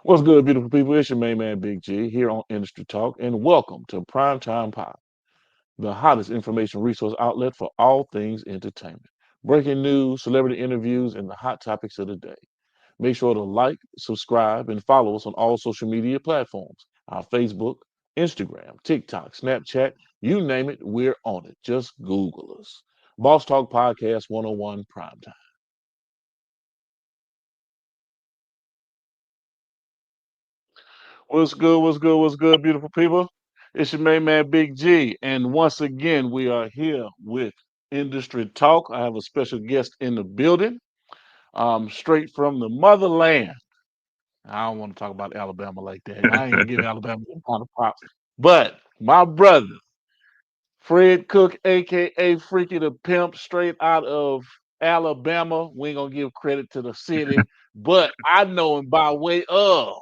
What's good, beautiful people? It's your main man, Big G, here on Industry Talk, and welcome to Primetime Pop, the hottest information resource outlet for all things entertainment. Breaking news, celebrity interviews, and the hot topics of the day. Make sure to like, subscribe, and follow us on all social media platforms. Our Facebook, Instagram, TikTok, Snapchat, you name it, we're on it. Just Google us. Boss Talk Podcast 101 Primetime. What's good? What's good? What's good, beautiful people? It's your main man, Big G. And once again, we are here with Industry Talk. I have a special guest in the building, straight from the motherland. I don't want to talk about Alabama like that. I ain't gonna give Alabama a lot of props. But my brother, Fred Cook, aka Freaky the Pimp, straight out of Alabama. We ain't gonna give credit to the city, but I know him by way of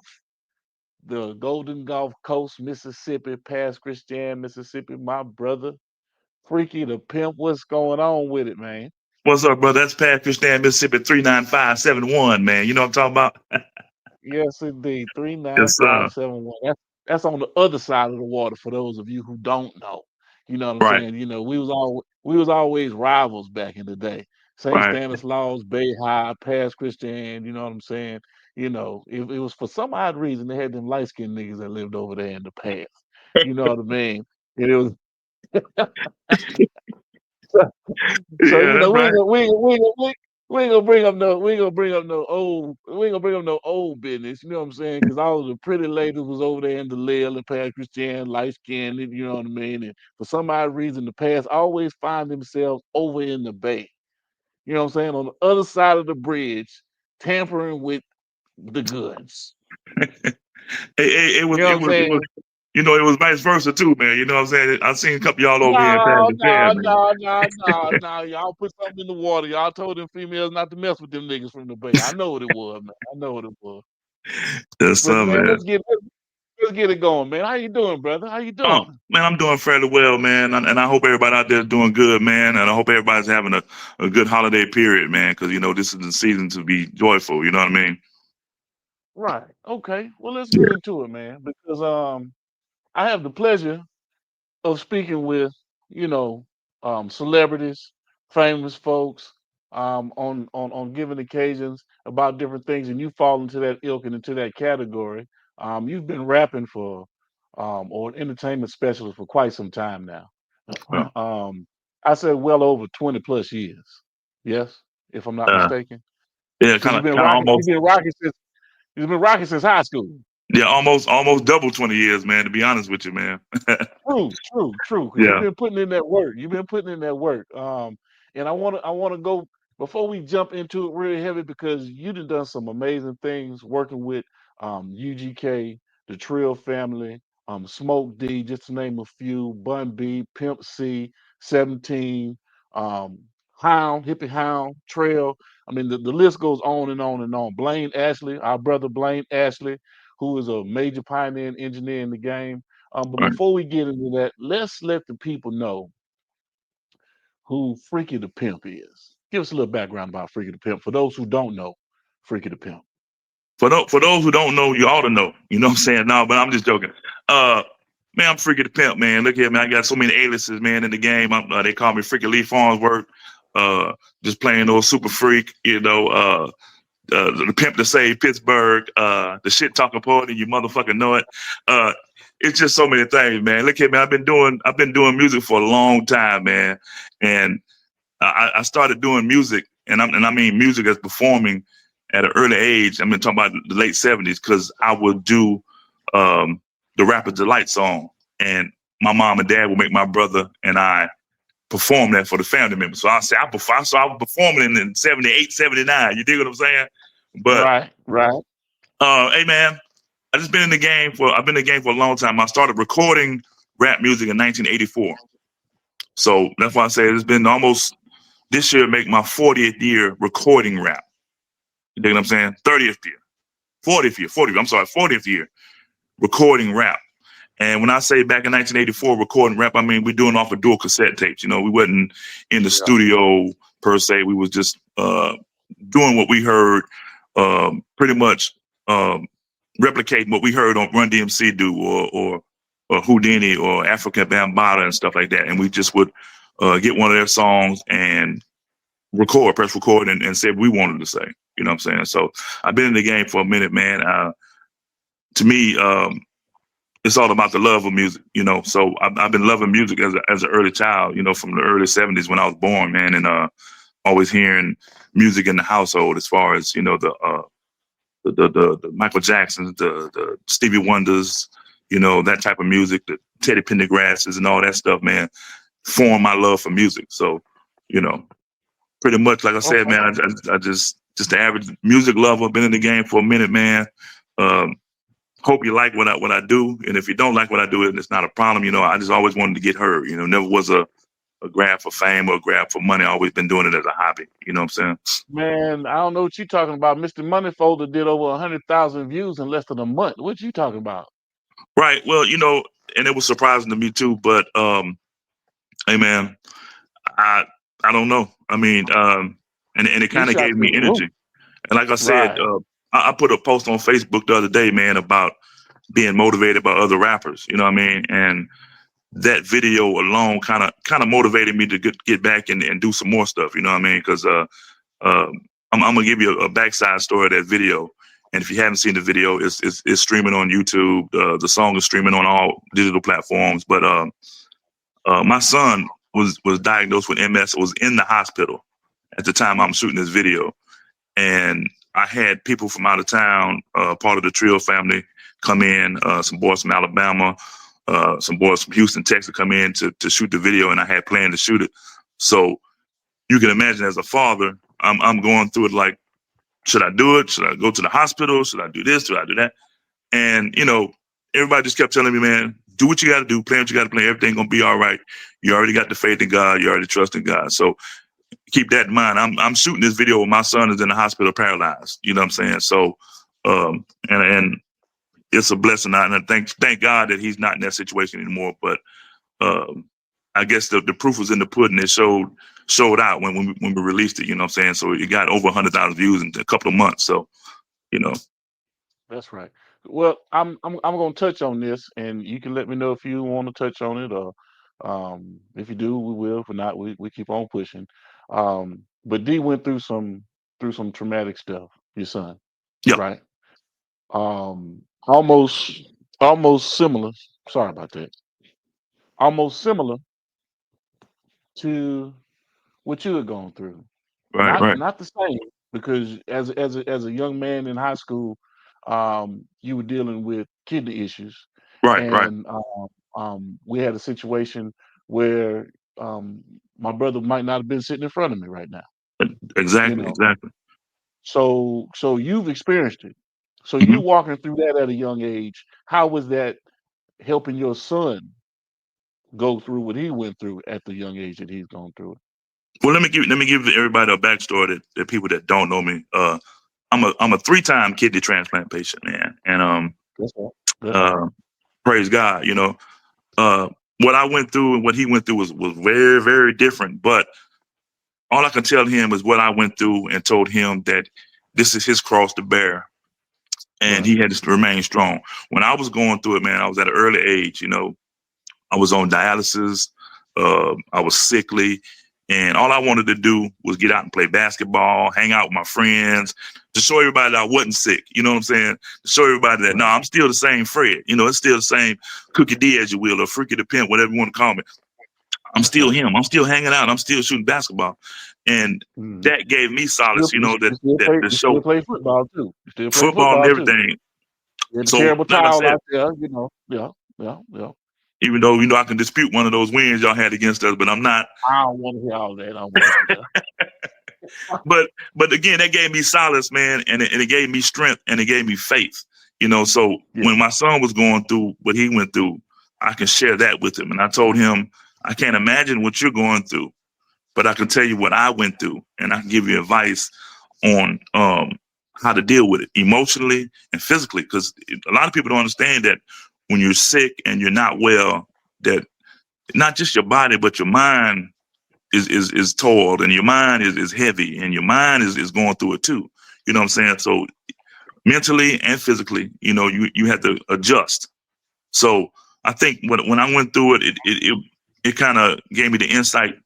the Golden Gulf Coast, Mississippi, past Christian, Mississippi. My brother, Freaky the Pimp, what's going on with it, man? What's up, brother? That's Pat Christian, Mississippi 39571, man. You know what I'm talking about? Yes, indeed. Three nine Yes, five sir. seven one. That's on the other side of the water for those of you who don't know. You know what I'm Right, saying? We was always rivals back in the day. St. right. Stanislaus, Bay High, past Christian, you know what I'm saying? If it was for some odd reason they had them light skinned niggas that lived over there in the past. You know what I mean? And it was So Yeah, that's we ain't right. gonna we ain't gonna bring up no we ain't gonna bring up no old we ain't gonna bring up no old business. You know what I'm saying? Because all of the pretty ladies was over there in the Lil and Pat Christian, light skinned. You know what I mean? And for some odd reason, the past always find themselves over in the Bay. You know what I'm saying? On the other side of the bridge, tampering with the goods. It You was, know what it I'm was, it was, saying? it was vice versa too, man. You know what I'm saying? I seen a couple of y'all over here in No, Pakistan, no, man. no, no, no, no. Y'all put something in the water. Y'all told them females not to mess with them niggas from the Bay. I know what it was, man. I know what it was. Yes, But sir, man, man. let's get it going, man. How you doing, brother? How you Oh, doing? man, I'm doing fairly well, man, and I hope everybody out there is doing good, man, and I hope everybody's having a good holiday period, man, because this is the season to be joyful. You know what I mean? Right. Okay. Well, let's get into it, man. Because I have the pleasure of speaking with, you know, celebrities, famous folks, on given occasions about different things, and you fall into that ilk and into that category. You've been rapping for, or an entertainment specialist for quite some time now. Yeah, um, I said well over 20 plus years. Yes, if I'm not uh, mistaken. yeah, Because kind of, kind of almost. you've been rocking since high school. Yeah, almost double 20 years, man, to be honest with you, man. True, true, true. Because you've Yeah. been putting in that work. You've been putting in that work. And I wanna go before we jump into it really heavy because you done some amazing things working with UGK, the Trill family, Smoke D, just to name a few, Bun B, Pimp C, 17, um, Hound, Hippie Hound, Trail. I mean the list goes on and on and on. Blaine Ashley, our brother Blaine Ashley, who is a major pioneer and engineer in the game. But Right. before we get into that, let's let the people know who Freaky the Pimp is. Give us a little background about Freaky the Pimp for those who don't know Freaky the Pimp. For those who don't know, you ought to know. You know what I'm saying? No, but I'm just joking. Uh, man, I'm Freaky the Pimp, man. Look here, man. I got so many aliases, man, in the game. They call me Freaky Lee Farnsworth. Uh, just playing old super freak, the pimp to save Pittsburgh, the shit talking poet, and you motherfucking know it. Uh, it's just so many things, man. Look here, man. I've been doing music for a long time, man, and I started doing music, and I mean music as performing at an early age. I'm talking about the late '70s because I would do um, the Rapper's Delight song, and my mom and dad would make my brother and I perform that for the family members. So I was performing in '78, '79. You dig what I'm saying? But Right, right. hey, man, I've been in the game for a long time. I started recording rap music in 1984. So that's why I say it's been almost this year make my 40th year recording rap. You dig what I'm saying? 30th year, 40th year, 40th. I'm sorry, 40th year recording rap. And when I say back in 1984 recording rap, I mean we're doing off of dual cassette tapes. We wasn't in the Yeah. studio per se. We was just doing what we heard, pretty much um, replicating what we heard on Run DMC do, or Houdini or Africa Bambaataa and stuff like that. And we just would get one of their songs and press record, and say what we wanted to say. You know what I'm saying? So I've been in the game for a minute, man. To me, it's all about the love of music, you know. So I've been loving music as an early child, you know, from the early 70s when I was born, man, and always hearing music in the household, as far as, you know, the Michael Jacksons, the Stevie Wonders, you know, that type of music, the Teddy Pendergrasses and all that stuff, man, formed my love for music. So, you know, pretty much, like I said, Okay. man, I just the average music lover, been in the game for a minute, man. Hope you like what I do, and if you don't like what I do, it's not a problem. You know, I just always wanted to get heard. You know, never was a grab for fame or a grab for money. I always been doing it as a hobby. You know what I'm saying? Man, I don't know what you're talking about. Mr. Moneyfolder did over 100,000 views in less than a month. What you talking about? Right. Well, you know, and it was surprising to me too. But hey, man, I I don't know. I mean, and it He kind of shot gave through me the roof. energy. And like I said, Right. I put a post on Facebook the other day, man, about being motivated by other rappers. You know what I mean? And that video alone kind of motivated me to get back and do some more stuff. You know what I mean? Because I'm gonna give you a backside story of that video. And if you haven't seen the video, it's streaming on YouTube. The song is streaming on all digital platforms. But my son was diagnosed with MS. Was in the hospital at the time I'm shooting this video, and I had people from out of town, part of the Trill family, come in. Some boys from Alabama, some boys from Houston, Texas, come in to shoot the video, and I had planned to shoot it. So you can imagine, as a father, I'm going through it like, should I do it? Should I go to the hospital? Should I do this? Should I do that? And, you know, everybody just kept telling me, man, do what you got to do, play what you got to play. Everything going to be all right. You already got the faith in God. You already trust in God. So keep that in mind. I'm shooting this video when my son is in the hospital paralyzed. You know what I'm saying? So, and it's a blessing. And I thank God that he's not in that situation anymore. But I guess the proof was in the pudding. It showed out when we released it. You know what I'm saying? So it got over 100,000 views in a couple of months. So, you know. That's right. Well, I'm gonna touch on this, and you can let me know if you want to touch on it, or if you do, we will. If not, we keep on pushing. But D went through some traumatic stuff. Your son, Yeah. right? Almost almost similar. Sorry about that. Almost similar to what you had gone through. Right. Right. Not the same, because as a young man in high school, you were dealing with kidney issues, Right. Right. and we had a situation where my brother might not have been sitting in front of me right now. You Exactly. know, Exactly. so you've experienced it. So you Hmm. walking through that at a young age. How was that helping your son go through what he went through at the young age that he's gone through it? Well, let me give everybody a backstory that people that don't know me. I'm a 3-time kidney transplant patient, man, and That's right. That's right. uh, praise God. You know, what I went through and what he went through was very, very different. But all I can tell him is what I went through, and told him that this is his cross to bear, and Right. he had to remain strong. When I was going through it, man, I was at an early age. You know, I was on dialysis. I was sickly, and all I wanted to do was get out and play basketball, hang out with my friends, to show everybody that I wasn't sick. You know what I'm saying? To show everybody that, no, Right. I'm still the same Fred. You know, it's still the same Cookie D, as you will, or Freakie da Pimp, whatever you want to call me. I'm That's still right. him. I'm still hanging out. I'm still shooting basketball, and Mhm. that gave me solace. You know, You still that play the you still show play football too. You still play football and football too. everything. You had a So, terrible like I towel said, out there, you know. Yeah, yeah, yeah. even though, I can dispute one of those wins y'all had against us, but I'm not. I don't want to hear all that. I don't want to hear that. But again, that gave me solace, man, and it gave me strength, and it gave me faith. You know, so Yeah. when my son was going through what he went through, I can share that with him. And I told him, I can't imagine what you're going through, but I can tell you what I went through, and I can give you advice on how to deal with it emotionally and physically. Because a lot of people don't understand that when you're sick and you're not well, that not just your body but your mind is toiled, and your mind is heavy, and your mind is going through it too. You know what I'm saying? So mentally and physically. You had to adjust. So I think when I went through it kind of gave me the insight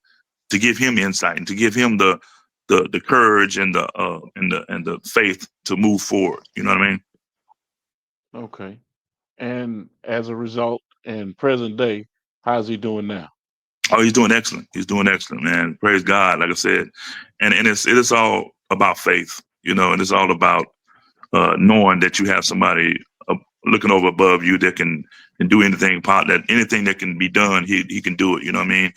to give him insight and to give him the courage and the faith to move forward. You know what I mean? Okay. And as a result, in present day, how's he doing now? Oh, he's doing excellent. He's doing excellent, man. Praise God, like I said, and it is all about faith, and it's all about knowing that you have somebody looking over above you that can do anything that can be done. He can do it. You know what I mean?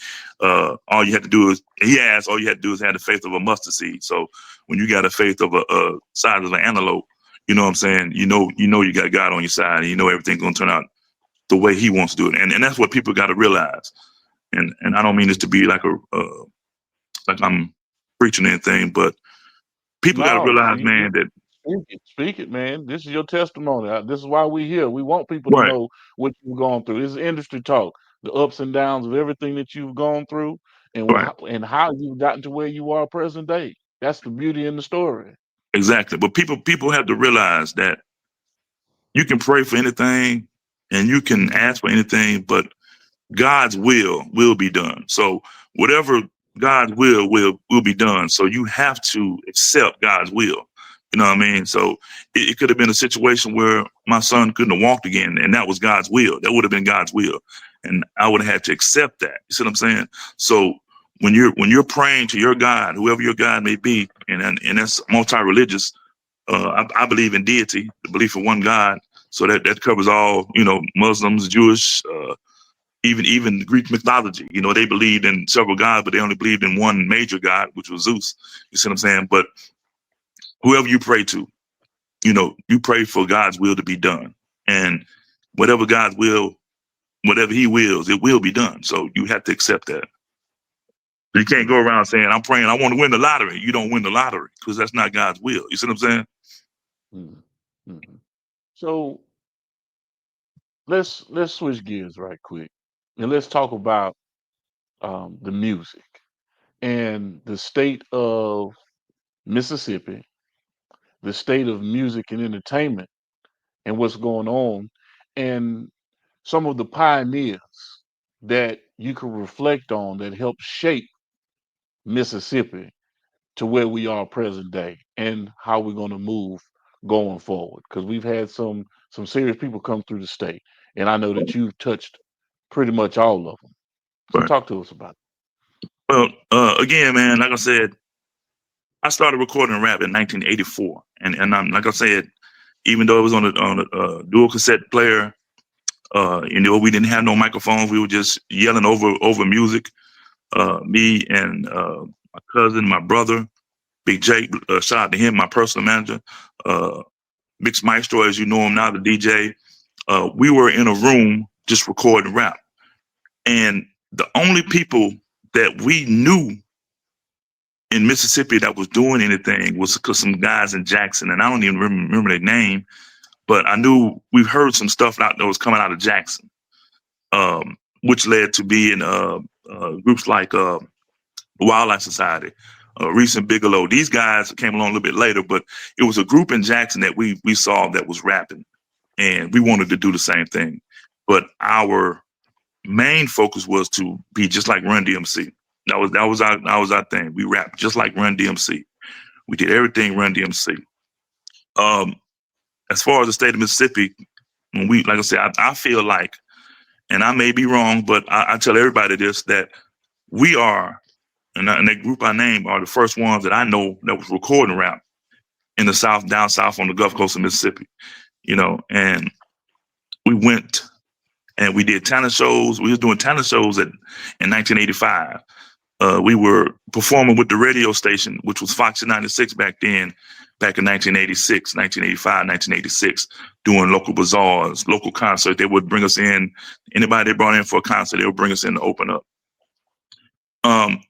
All you have to do is all you have to do is have the faith of a mustard seed. So when you got a faith of a size of an antelope, you know what I'm saying? You got God on your side, and you know everything's gonna turn out the way He wants to do it. And that's what people got to realize. And I don't mean this to be like like I'm preaching anything, but people got to No, realize, see, man, that speak it, man. This is your testimony. This is why we're here. We want people to right, know what you've gone through. This is industry talk, the ups and downs of everything that you've gone through, right, and how you've gotten to where you are present day. That's the beauty in the story. exactly. But people have to realize that you can pray for anything and you can ask for anything, but God's will be done. So whatever God's will be done. So you have to accept God's will. You know what I mean? So it could have been a situation where my son couldn't have walked again, and that was God's will. That would have been God's will, and I would have had to accept that. You see what I'm saying? So when you're praying to your God, whoever your God may be, and that's multi-religious. I believe in deity, the belief in one God. So that covers all, Muslims, Jewish, even Greek mythology. They believed in several gods, but they only believed in one major god, which was Zeus. You see what I'm saying? But whoever you pray to, you pray for God's will to be done. And whatever God's will, whatever He wills, it will be done. So you have to accept that. You can't go around saying, I'm praying, I want to win the lottery. You don't win the lottery because that's not God's will. You see what I'm saying? Mhm, mhm. So let's switch gears right quick, and let's talk about the music and the state of Mississippi, the state of music and entertainment, and what's going on, and some of the pioneers that you can reflect on that helped shape Mississippi to where we are present day, and how we're going to move going forward. Because we've had some serious people come through the state, and I know that you've touched pretty much all of them. So Right. talk to us about Well, again, man, like I said, I started recording rap in 1984, and I'm like I said, even though it was on a dual cassette player, we didn't have no microphones. We were just yelling over music. Me and my cousin, my brother, Big Jake, shout out to him, my personal manager, uh, Mix Maestro, as you know him now, the DJ. We were in a room just recording rap, and the only people that we knew in Mississippi that was doing anything was because some guys in Jackson, and I don't even remember their name, but I knew we've heard some stuff that was coming out of Jackson, which led to being groups like Wildlife Society, Recent Bigelow. These guys came along a little bit later, but it was a group in Jackson that we saw that was rapping, and we wanted to do the same thing. But our main focus was to be just like Run DMC. That was our thing. We rapped just like Run DMC. We did everything Run DMC. Um, as far as the state of Mississippi, like I said, I feel like, and I may be wrong, but I tell everybody this, that we are, and that group I named are the first ones that I know that was recording rap in the South, down south on the Gulf Coast of Mississippi, and we went and we did talent shows. We was doing talent shows in 1985. We were performing with the radio station, which was Fox 96 back then, back in 1986, 1985, 1986, doing local bazaars, local concerts. They would bring us in. Anybody they brought in for a concert, they would bring us in to open up.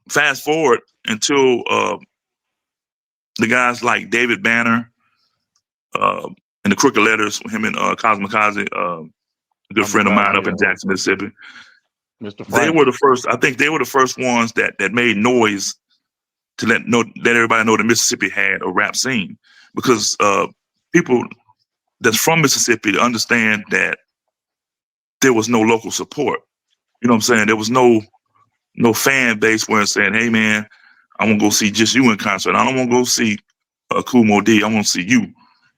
Fast forward until the guys like David Banner uh, and the Crooked Letters, him and Cosmikaze, a good friend of mine up in Jackson, Mississippi. Mr. They Frank. were the first. I think they were the first ones that made noise to let everybody know that Mississippi had a rap scene, because people that's from Mississippi to understand that there was no local support. You know what I'm saying? There was no fan base where it's saying, "Hey man, I want to go see just you in concert. I don't want to go see Kool Moe Dee. I want to see you."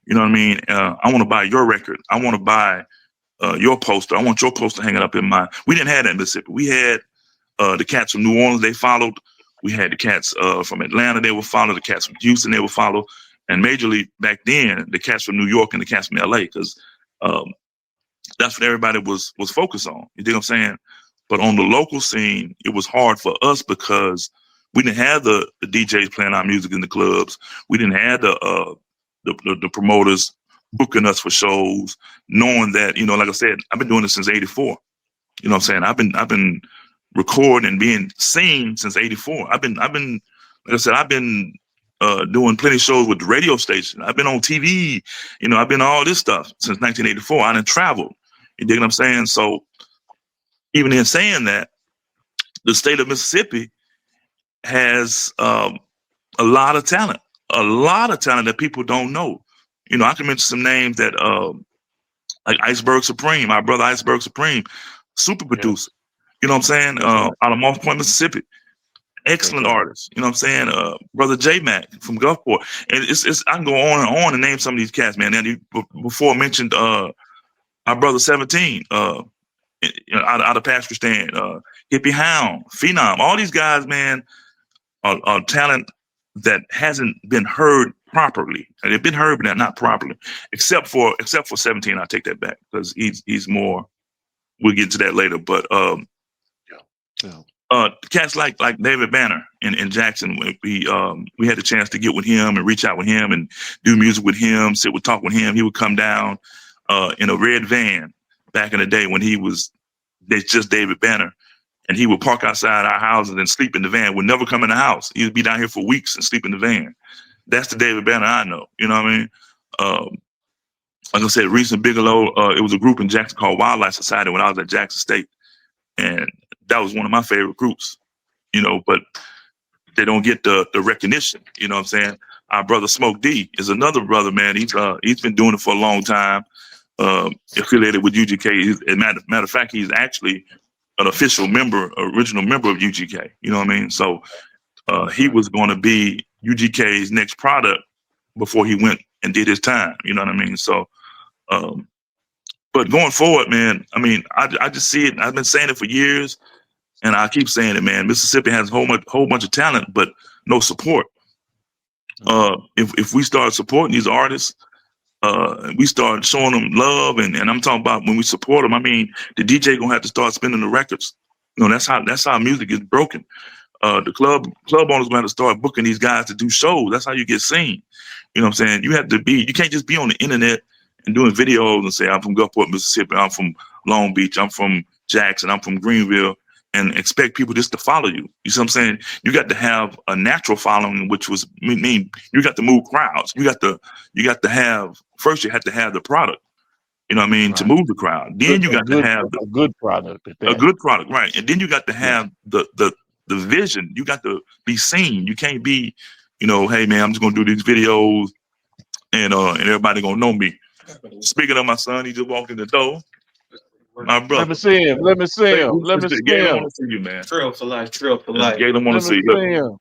You know what I mean? I want to buy your record. I want to buy your poster. I want your poster hanging up in my. We didn't have that in Mississippi. We had the cats from New Orleans. They followed. We had the cats from Atlanta. They would follow. The cats from Houston. They would follow. And majorly back then, the cats from New York and the cats from LA, because that's what everybody was focused on. You dig what I'm saying? But on the local scene, it was hard for us because we didn't have the DJs playing our music in the clubs. We didn't have the promoters booking us for shows, knowing that, like I said, I've been doing this since '84. You know what I'm saying? I've been recording and being seen since '84. I've been like I said, I've been doing plenty of shows with the radio station. I've been on TV. I've been all this stuff since 1984. I done traveled. You dig what I'm saying? So even in saying that, the state of Mississippi has a lot of talent that people don't know. I can mention some names that like Iceberg Supreme, our brother Iceberg Supreme, super producer. You know what I'm saying? Out of Moss Point, Mississippi. Excellent artist. You know what I'm saying? Brother J Mac from Gulfport. And it's I can go on and name some of these cats, man. And before I mentioned our brother 17, out of Pakistan, Hippie Hound, Phenom, all these guys, man, are talent that hasn't been heard properly. And they've been heard, but not properly. Except for 17, I'll take that back because he's more. We'll get to that later. But cats like David Banner in Jackson, we had the chance to get with him and reach out with him and do music with him, talk with him. He would come down in a red van back in the day when there's just David Banner, and he would park outside our houses and sleep in the van. Would never come in the house. He would be down here for weeks and sleep in the van. That's the David Banner I know. You know what I mean? Like I said, Reese and Bigelow, it was a group in Jackson called Wildlife Society when I was at Jackson State. And that was one of my favorite groups, but they don't get the recognition. You know what I'm saying? Our brother Smoke D is another brother, man. He's been doing it for a long time, affiliated with UGK. Matter of fact, he's actually an official member, original member of UGK. You know what I mean? So he was going to be UGK's next product before he went and did his time. You know what I mean? So, but going forward, man, I mean, I just see it. I've been saying it for years, and I keep saying it, man. Mississippi has a whole bunch of talent, but no support. If we start supporting these artists, we start showing them love, and I'm talking about when we support them. I mean, the DJ gonna have to start spinning the records. That's how music is broken. The club owners gonna have to start booking these guys to do shows. That's how you get seen. You know what I'm saying? You can't just be on the internet and doing videos and say, I'm from Gulfport, Mississippi, I'm from Long Beach, I'm from Jackson, I'm from Greenville, and expect people just to follow you. You see what I'm saying? You got to have a natural following, which was mean you got to move crowds. You got to have first. You had to have the product. You know what I mean, to move the crowd. Then you got to have a good product. A good product, right? And then you got to have the vision. You got to be seen. You can't be, hey man, I'm just gonna do these videos, and everybody gonna know me. Speaking of my son, he just walked in the door. My brother. Let me see him. Let me see him. Galen want to see you, man. Trail for life. Galen want to see you.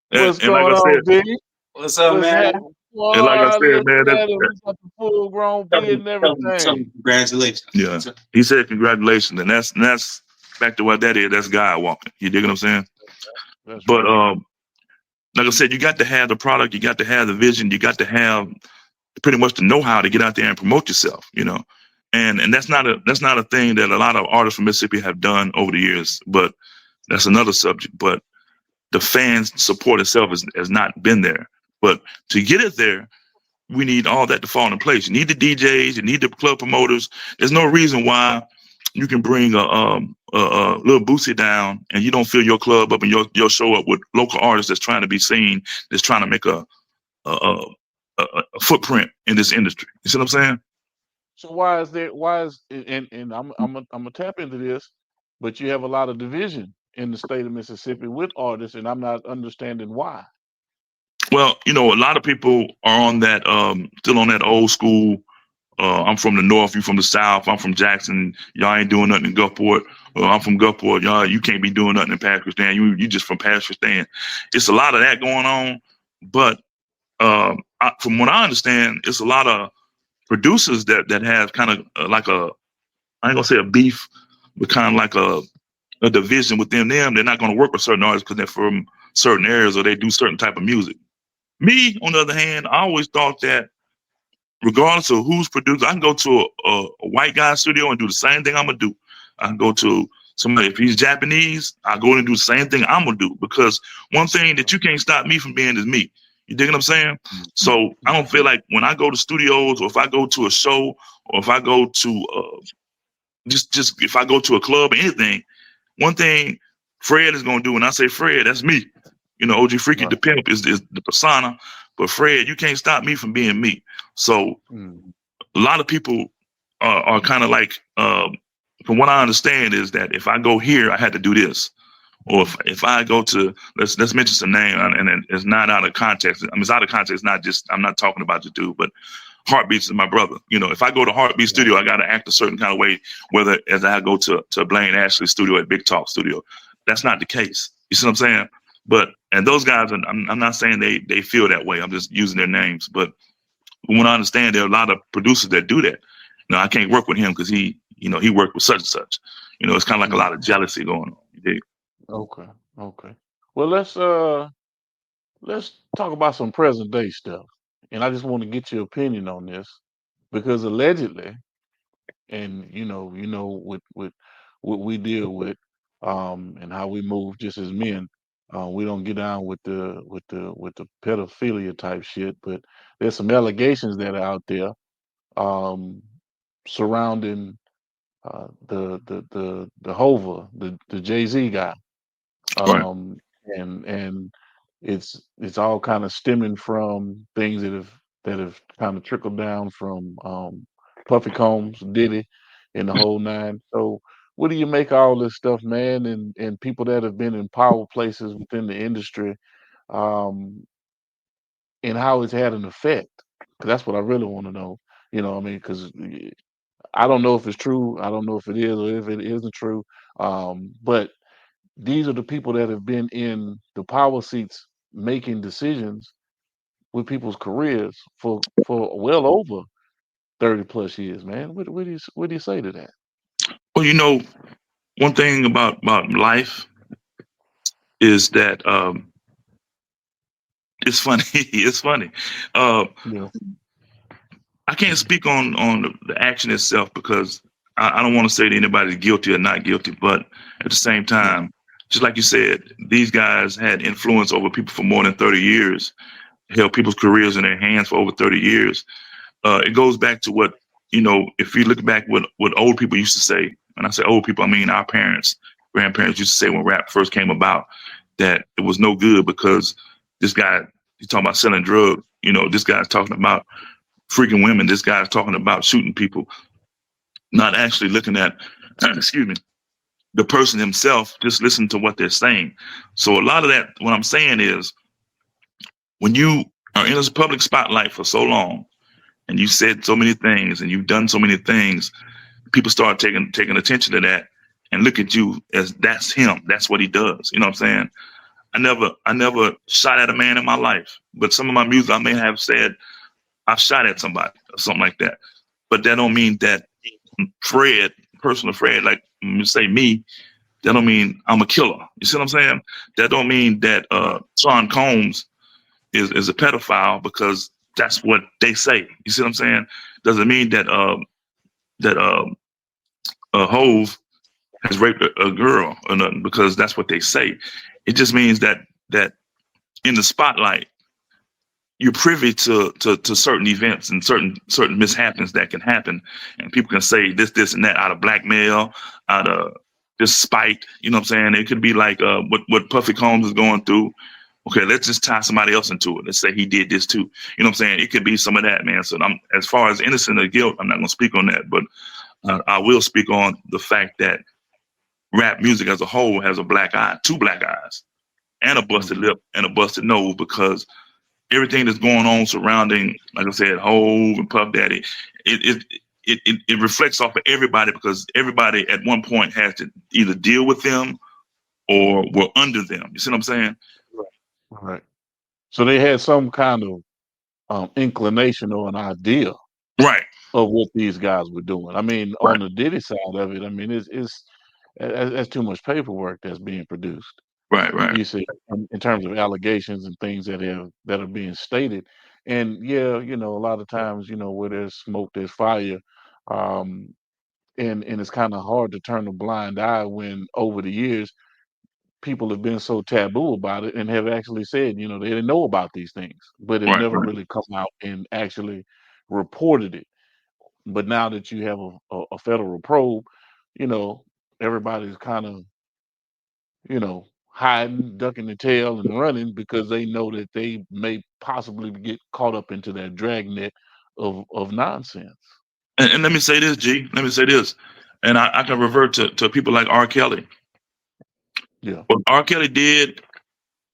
What's and going on, B? What's up, man? And like I said, man, we got the full grown beard and everything. Congratulations. Yeah. He said congratulations, and that's back to what that is. That's God walking. You dig what I'm saying? But like I said, you got to have the product, you got to have the vision, you got to have pretty much the know-how to get out there and promote yourself, And that's not a thing that a lot of artists from Mississippi have done over the years, but that's another subject. But the fans support itself has not been there. But to get it there, we need all that to fall into place. You need the DJs, you need the club promoters. There's no reason why you can bring a little Boosie down and you don't fill your club up and your show up with local artists that's trying to be seen, that's trying to make a footprint in this industry. You see what I'm saying? So and I'm gonna tap into this, but you have a lot of division in the state of Mississippi with artists, and I'm not understanding why. Well, a lot of people are on that still on that old school I'm from the north, you from the south. I'm from Jackson. Y'all ain't doing nothing in Gulfport. I'm from Gulfport. Y'all, you can't be doing nothing in Pakistan. You just from Pakistan. It's a lot of that going on. But from what I understand, it's a lot of producers that have kind of like I ain't gonna say a beef, but kind of like a division within them. They're not gonna work with certain artists because they're from certain areas or they do certain type of music. Me, on the other hand, I always thought that regardless of who's produced, I can go to a white guy studio and do the same thing I'm gonna do. I can go to somebody, if he's Japanese, I go and do the same thing I'm gonna do, because one thing that you can't stop me from being is me. You dig what I'm saying? So I don't feel like when I go to studios, or if I go to a show, or if I go to just if I go to a club or anything, one thing Fred is gonna do, and I say Fred, that's me. OG Freakie Right. da Pimp is the persona, but Fred, you can't stop me from being me. So Mm. a lot of people are kind of like, from what I understand, is that if I go here, I had to do this, or if I go to let's mention some name, and it's not out of context. I mean, it's out of context. Not just I'm not talking about the dude, but Heartbeats is my brother. If I go to Heartbeat Right. Studio, I got to act a certain kind of way. Whether as I go to Blaine Ashley's studio at Big Talk Studio, that's not the case. You see what I'm saying? And those guys, I'm not saying they feel that way. I'm just using their names. But when I understand, there are a lot of producers that do that. I can't work with him because he worked with such and such. It's kind of like a lot of Mm. jealousy going on. You dig? Okay. Okay. Well, let's talk about some present day stuff. And I just want to get your opinion on this because allegedly, and with what we deal with, and how we move just as men, we don't get down with the pedophilia type shit. But there's some allegations that are out there, um, surrounding the Hova, the Jay-Z guy, Right. um, and it's all kind of stemming from things that have kind of trickled down from, Puffy Combs, Diddy, and the whole nine. So, what do you make of all this stuff, man? And people that have been in power places within the industry, um, and how it's had an effect? 'Cause that's what I really want to know. I mean, because I don't know if it's true. I don't know if it is or if it isn't true. But these are the people that have been in the power seats making decisions with people's careers for well over 30 plus years, man. What do you say to that? Well, one thing about life is that it's funny. It's funny. Uh, Yeah. I can't speak on the action itself because I don't want to say that anybody's guilty or not guilty. But at the same Yeah. time, just like you said, these guys had influence over people for more than 30 years, held people's careers in their hands for over 30 years. It goes back to what, if you look back what old people used to say, and I say old people, I mean our parents, grandparents used to say when rap first came about, that it was no good because this guy, he's talking about selling drugs. This guy's talking about freaking women. This guy's talking about shooting people, not actually looking at, excuse me, the person himself, just listen to what they're saying. So a lot of that, what I'm saying is, when you are in a public spotlight for so long and you said so many things and you've done so many things, people start taking attention to that and look at you as that's him. That's what he does. You know what I'm saying? I never shot at a man in my life, but some of my music I may have said I've shot at somebody or something like that. But that don't mean that Fred, personal Fred, like you say me, that don't mean I'm a killer. You see what I'm saying? That don't mean that Right. Sean Combs is a pedophile because that's what they say. You see what I'm saying? Doesn't mean that Hove has raped a girl or nothing because that's what they say. It just means that in the spotlight, you're privy to certain events and certain mishaps that can happen, and people can say this and that out of blackmail, out of just spite. You know what I'm saying? It could be like what Puffy Combs is going through. Okay, let's just tie somebody else into it. Let's say he did this too. You know what I'm saying? It could be some of that, man. So as far as innocent or guilt, I'm not going to speak on that, but I will speak on the fact that rap music as a whole has a black eye, two black eyes, and a busted Hmm. lip and a busted nose because everything that's going on surrounding, like I said, Hove and Puff Daddy, it reflects off of everybody because everybody at one point has to either deal with them or were under them. You see what I'm saying? Right. Right. So they had some kind of inclination or an idea Right, of what these guys were doing. I mean, right, on the Diddy side of it, I mean, that's too much paperwork that's being produced. right, right, You see, in terms of allegations and things that are being stated, and yeah, a lot of times, where there's smoke, there's fire, um, and it's kind of hard to turn a blind eye when over the years people have been so taboo about it and have actually said, they didn't know about these things, but have right, never right. really come out and actually reported it. But now that you have a federal probe, you know, everybody's kind of, hiding, ducking the tail and running because they know that they may possibly get caught up into that dragnet of nonsense. And let me say this, G. Let me say this, and I can revert to people like R. Kelly. Yeah. What R. Kelly did,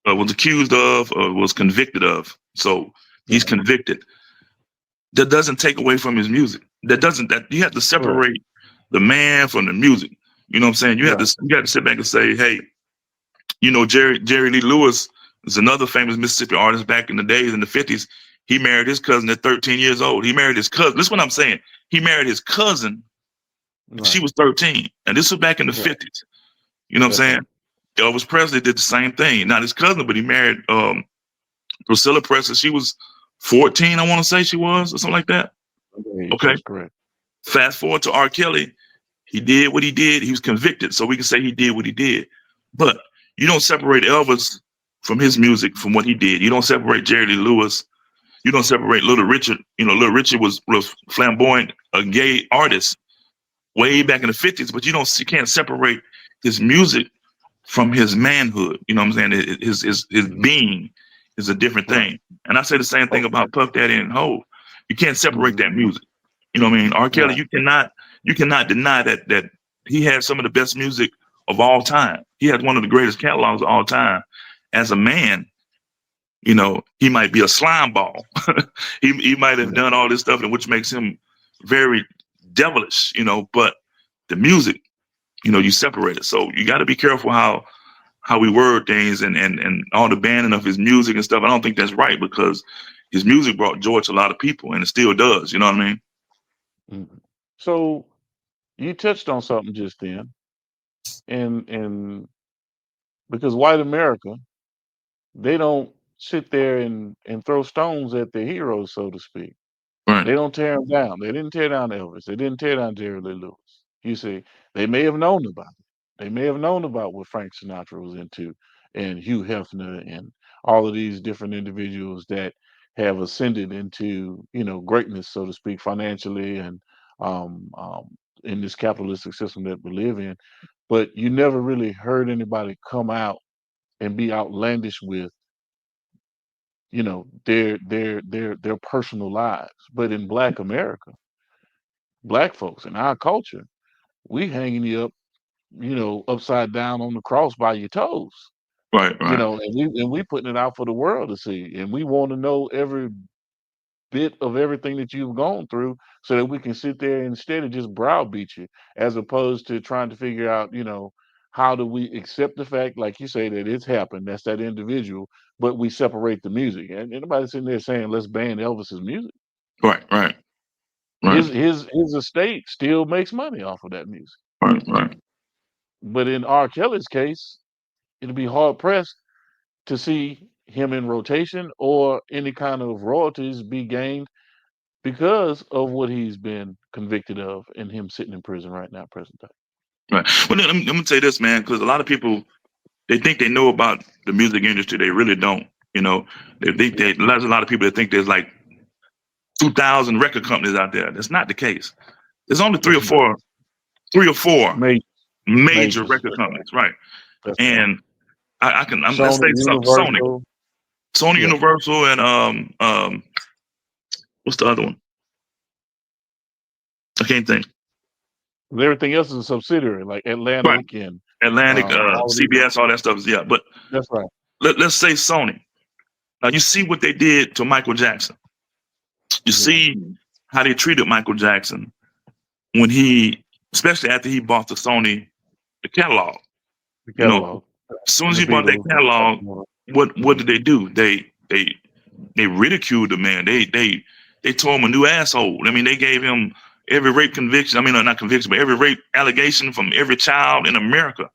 was accused of, or was convicted of. So he's Right. convicted. That doesn't take away from his music. That you have to Correct. separate the man from the music. You know what I'm saying? Right. You got to sit back and say, hey, Jerry Lee Lewis is another famous Mississippi artist back in the days in the 50s. He married his cousin at 13 years old. He married his cousin. This is what I'm saying. He married his cousin when she Right. was 13. And this was back in the Right. 50s. You know what I'm That's saying? right. Elvis Presley did the same thing. Not his cousin, but he married Priscilla Presley. She was 14, I want to say she was, or something like that. Underage. Okay. That's correct. Fast forward to R. Kelly. He did what he did. He was convicted. So we can say he did what he did. But you don't separate Elvis from his music from what he did. You don't separate Jerry Lee Lewis. You don't separate Little Richard. Little Richard was flamboyant, a gay artist way back in the 50s, but you can't separate his music from his manhood. You know what I'm saying? His Mhm. being is a different Right. thing. And I say the same thing Oh. about Puff Daddy and Hov. You can't separate Mhm. that music. You know what I mean? R. Kelly, Right. you cannot deny that he had some of the best music of all time. He had one of the greatest catalogs of all time. As a man, he might be a slime ball. He might have Yeah. done all this stuff, and which makes him very devilish, but the music, you separate it. So you got to be careful how we word things and all the banning of his music and stuff. I don't think that's right because his music brought joy to a lot of people and it still does. You know what I mean? Mhm. So you touched on something just then, and because white America, they don't sit there and throw stones at their heroes, so to speak. Right, They don't tear them down. They didn't tear down Elvis. They didn't tear down Jerry Lee Lewis. You see, they may have known about it. They may have known about what Frank Sinatra was into, and Hugh Hefner, and all of these different individuals that have ascended into greatness, so to speak, financially and um, um, in this capitalistic system that we live in. But you never really heard anybody come out and be outlandish with their personal lives. But in Black America, Black folks in our culture, we hanging you up, upside down on the cross by your toes, right, right, and we putting it out for the world to see, and we want to know every bit of everything that you've gone through so that we can sit there instead of just browbeat you, as opposed to trying to figure out, how do we accept the fact, like you say, that it's happened, that's that individual, but we separate the music. And anybody sitting there saying let's ban Elvis's music. right, right, His right, his his estate still makes money off of that music. right, right. But in R. Kelly's case, it'd be hard pressed to see him in rotation or any kind of royalties be gained because of what he's been convicted of and him sitting in prison right now, present day. Right. Well, let me say this, man, because a lot of people they think they know about the music industry. They really don't. You know, they think Yeah, there's a lot of people that think there's like 2,000 record companies out there. That's not the case. There's only it's not. three or four Major, major majors. record That's right. companies, right? That's right. And let's Sony, say Sony, Universal. Sony Yeah. Universal, and what's the other one? I can't think. Everything else is a subsidiary, like Right, Atlantic and Atlantic, all of these. CBS, all that stuff is yeah. But That's right. let's say Sony. Now you see what they did to Michael Jackson. You Yeah. see how they treated Michael Jackson when he, especially after he bought the Sony, the catalog. The You know, catalog as soon as and the he bought that Beatles. catalog, what Mm-hmm. did they do? They ridiculed the man. They told him a new asshole. I mean, they gave him every rape conviction. I mean, not conviction, but every rape allegation from every child in America.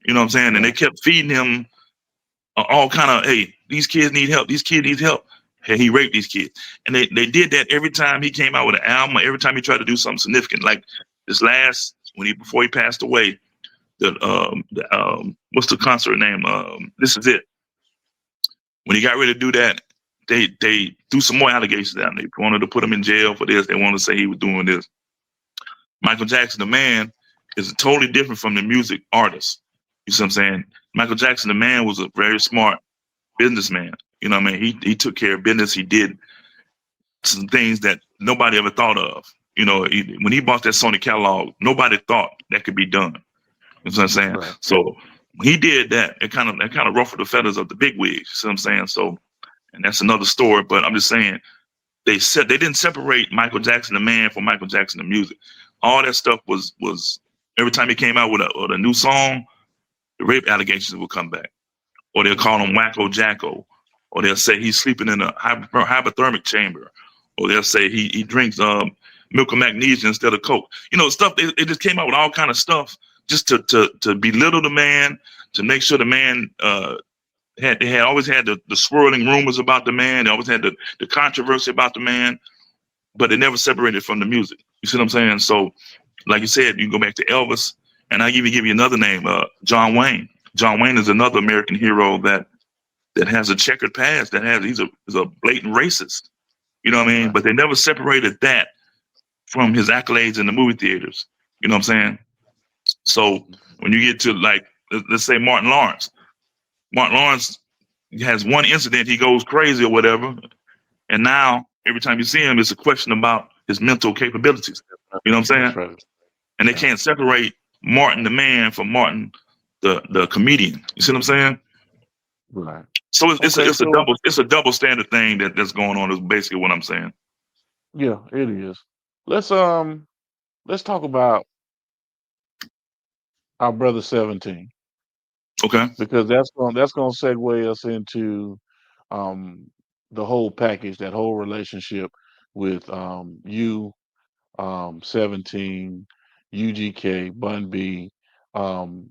You know what I'm saying? And they Right. kept feeding him all kind of, hey, these kids need help. These kids need help. Hey, he raped these kids, and they did that every time he came out with an album. Or every time he tried to do something significant, like this last when he before he passed away. What's the concert name? This is it. When he got ready to do that, they threw some more allegations down. They wanted to put him in jail for this. They wanted to say he was doing this. Michael Jackson, the man, is totally different from the music artist. You see what I'm saying? Michael Jackson, the man, was a very smart businessman. You know what I mean? He took care of business. He did some things that nobody ever thought of. You know, when he bought that Sony catalog, nobody thought that could be done. You know what I'm saying? Right. So when he did that, it kind of ruffled the feathers of the big wigs. You see what I'm saying? So, and that's another story. But I'm just saying they didn't separate Michael Jackson the man from Michael Jackson the music. All that stuff was every time he came out with a new song, the rape allegations would come back, or they'll call him Wacko Jacko, or they'll say he's sleeping in a hypothermic chamber, or they'll say he drinks milk of magnesia instead of Coke. You know, stuff. It just came out with all kind of stuff just to belittle the man, to make sure the man they had always had the swirling rumors about the man. They always had the controversy about the man, but they never separated from the music. You see what I'm saying? So, like you said, you go back to Elvis, and I even give you another name, John Wayne. John Wayne is another American hero that has a checkered past. He's a blatant racist. You know what I mean? Right. But they never separated that from his accolades in the movie theaters. You know what I'm saying? So when you get to like let's say Martin Lawrence has one incident, he goes crazy or whatever, and now every time you see him, it's a question about his mental capabilities. You know what I'm That's saying? right. And they Yeah. can't separate Martin the man from Martin the comedian. You see what I'm saying? Right. So Okay. So it's a double standard thing that's going on. Is basically what I'm saying. yeah, it is. Let's let's talk about our brother 17 Okay. because that's gonna segue us into um the whole package, that whole relationship with you 17, UGK, Bun B, um,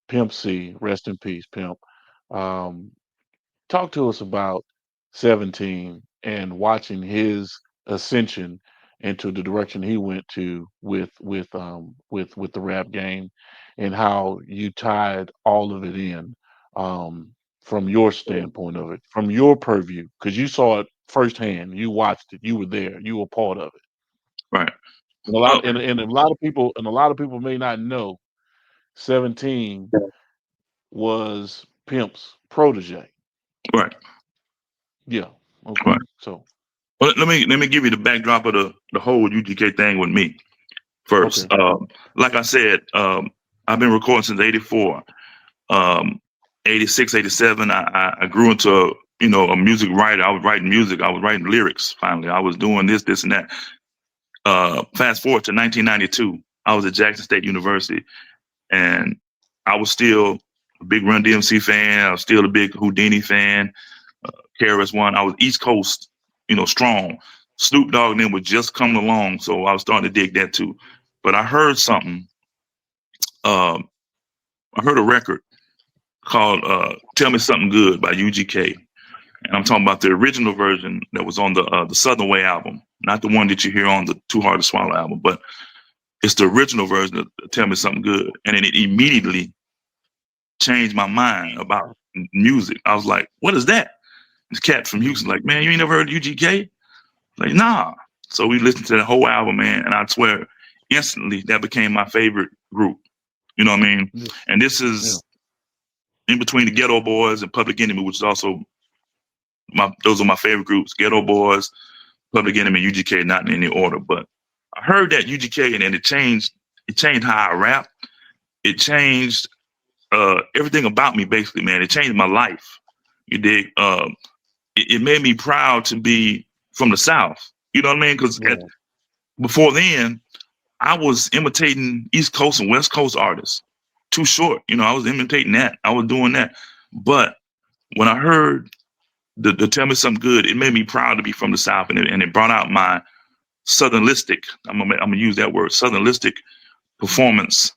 Pimp C, rest in peace, Pimp. Um, Talk to us about 17 and watching his ascension into the direction he went to with the rap game, and how you tied all of it in from your standpoint of it, from your purview, because you saw it firsthand, you watched it, you were there, you were part of it. Right. And a Well, lot and a lot of people may not know 17 was Pimp's protege. right. Yeah. Okay. Right. So Well, let me give you the backdrop of the whole UGK thing with me okay. first. Like I said, I've been recording since '84. Um, 86, 87, I grew into a music writer. I was writing music. I was writing lyrics. Finally, I was doing this, and that. Fast forward to 1992, I was at Jackson State University, and I was still a big Run DMC fan. I was still a big Houdini fan. KRS One. I was East Coast, strong. Snoop Dogg and them were just coming along, so I was starting to dig that too. But I heard something. Um, I heard a record called "Tell Me Something Good" by UGK, and I'm talking about the original version that was on the Southern Way album, not the one that you hear on the Too Hard to Swallow album, but it's the original version of "Tell Me Something Good," and then it immediately changed my mind about music. I was like, "What is that?" This cat from Houston, like, "Man, you ain't never heard of UGK?" Like, nah. So we listened to the whole album, man, and I swear, instantly that became my favorite group. You know what I mean? Yeah. And this Yeah. is in between the Ghetto Boys and Public Enemy, which is also those are my favorite groups. Ghetto Boys, Public Enemy, UGK, not in any order. But I heard that UGK, and then it changed how I rap. It changed everything about me, basically, man. It changed my life. You dig? it made me proud to be from the South. You know what I mean? Because Yeah. before then, I was imitating East Coast and West Coast artists. Too Short, I was imitating that. I was doing that. But when I heard the Tell Me Something Good, it made me proud to be from the South, and it brought out my Southernlistic. I'm gonna use that word, Southernlistic performance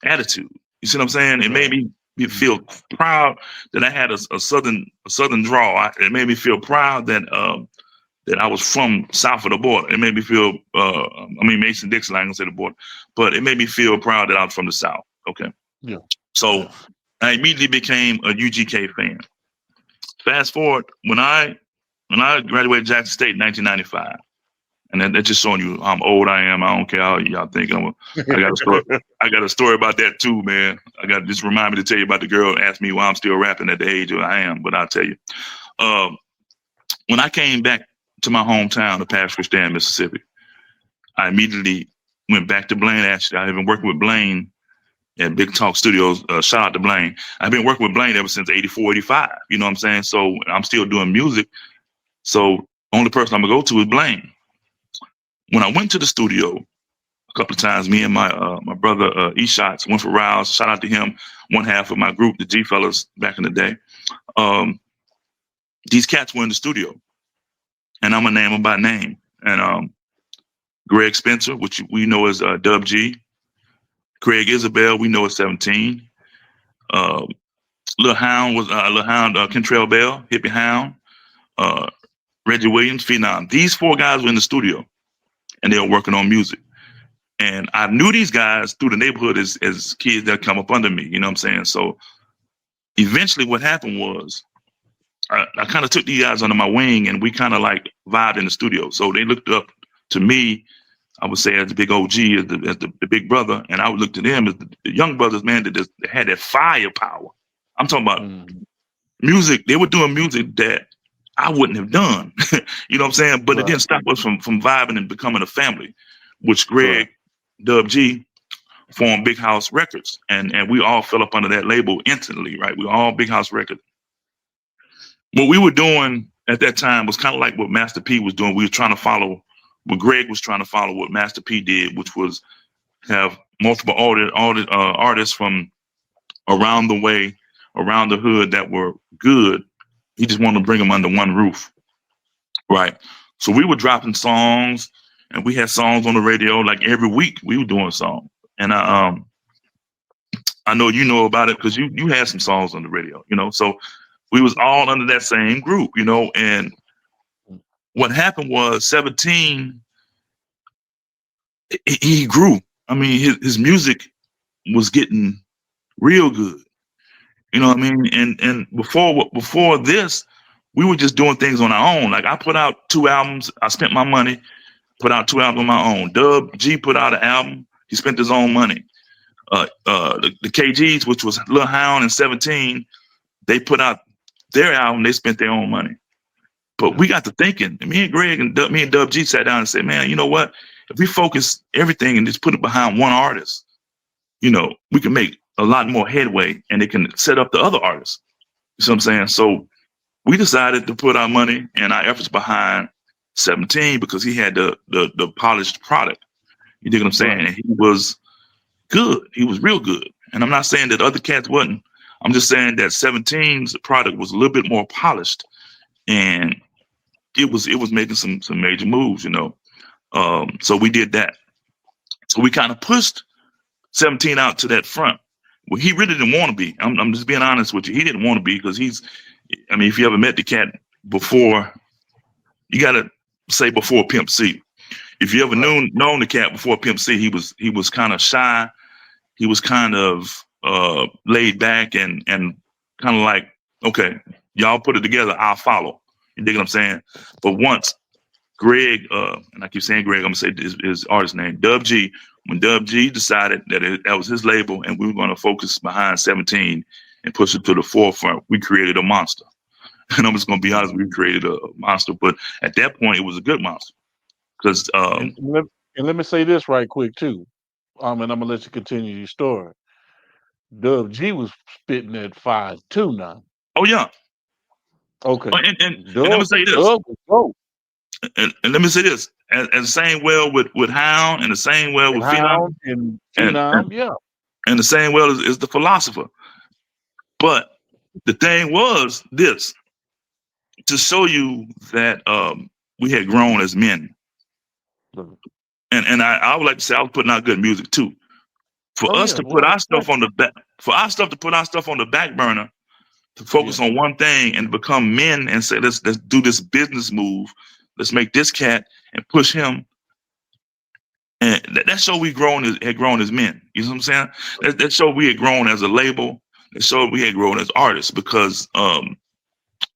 attitude. You see what I'm saying? It made Right. me feel proud that I had a southern draw. It made me feel proud that I was from south of the border. It made me feel, Mason Dixon, I ain't gonna say the border, but it made me feel proud that I was from the South. Okay. Yeah. So Yes. I immediately became a UGK fan. Fast forward, when I graduated Jackson State in 1995, and that's just showing you how old I am. I don't care how y'all think I got a story. I got a story about that too, man. I got just remind me to tell you about the girl who asked me why I'm still rapping at the age I am, but I'll tell you. Um, when I came back to my hometown of Paris Christian, Mississippi, I immediately went back to Blaine. Actually, I have been working with Blaine at Big Talk Studios. Shout out to Blaine. I've been working with Blaine ever since 84, 85. You know what I'm saying? So I'm still doing music. So only person I'm gonna go to is Blaine. When I went to the studio a couple of times, me and my brother E Shots went for Rouse. Shout out to him, one half of my group, the G Fellas back in the day. Um, these cats were in the studio, and I'm gonna name them by name. And Greg Spencer, which we know as Dub G. Craig Isabel, we know as 17. Uh, Lil Hound was Lil Hound, Kentrell Bell, Hippie Hound, uh, Reggie Williams, Phenom. These four guys were in the studio, and they were working on music. And I knew these guys through the neighborhood as kids that come up under me. You know what I'm saying? So eventually, what happened was I kind of took these guys under my wing, and we kind of like vibed in the studio. So they looked up to me, I would say, as the big OG, as the big brother, and I would look to them as the young brothers, man, that just had that firepower. I'm talking about Mm. music. They were doing music that I wouldn't have done. You know what I'm saying? But it Right. didn't stop us from vibing and becoming a family, which Greg, Right. Dub G, formed Big House Records, and we all fell up under that label instantly, right? We were all Big House Records. What we were doing at that time was kind of like what Master P was doing. We were trying to follow what Greg was trying to follow what Master P did, which was have multiple artists from around the way, around the hood that were good. He just wanted to bring them under one roof, right? So we were dropping songs, and we had songs on the radio like every week. We were doing a song, and I know you know about it because you had some songs on the radio, So we was all under that same group, And what happened was 17, he grew. I mean, his music was getting real good. You know what I mean? And before this, we were just doing things on our own. Like I put out 2 albums. I spent my money, put out 2 albums on my own. Dub G put out an album. He spent his own money. The KGs, which was Lil Hound and 17, they put out their album. They spent their own money. But Yeah. we got to thinking. And me and Greg and me and Dub G sat down and said, "Man, you know what? If we focus everything and just put it behind one artist, we can make a lot more headway, and it can set up the other artists." You see what I'm saying? So we decided to put our money and our efforts behind 17 because he had the polished product. You dig what I'm saying? Right. And he was good. He was real good. And I'm not saying that other cats wasn't. I'm just saying that 17's product was a little bit more polished, and it was making some major moves. So we did that. So we kind of pushed 17 out to that front. Well, he really didn't want to be. I'm just being honest with you. He didn't want to be because if you ever met the cat before, you got to say before Pimp C. If you ever Right. known the cat before Pimp C, he was kind of shy. He was kind of laid back and kind of like, okay, y'all put it together, I'll follow. You dig what I'm saying? But once Greg, and I keep saying Greg, I'm gonna say his artist name, Dub G. When Dub G decided that was his label, and we were gonna focus behind 17 and push it to the forefront, we created a monster. And I'm just gonna be honest, we Mhm. created a monster. But at that point, it was a good monster because And let me say this right quick too. And I'm gonna let you continue your story. Dub G was spitting that fire too now. oh yeah, Okay. And let me Dub, say this, Dub was dope. and let me say this, and the same well with Hound, and the same well And with Phenom, Hound and and Phenom, and, yeah. and the same well is the Philosopher. But the thing was this, to show you that we had grown as men. And I would like to say I was putting out good music too. For Oh us yeah, to put without our stuff on question. the back, for our stuff to put our stuff on the back burner, to Yeah. focus on one thing and become men and say let's do this business move, let's make this cat and push him. And that show we had grown as men. You know what I'm saying? That show we had grown as a label. That show we had grown as artists because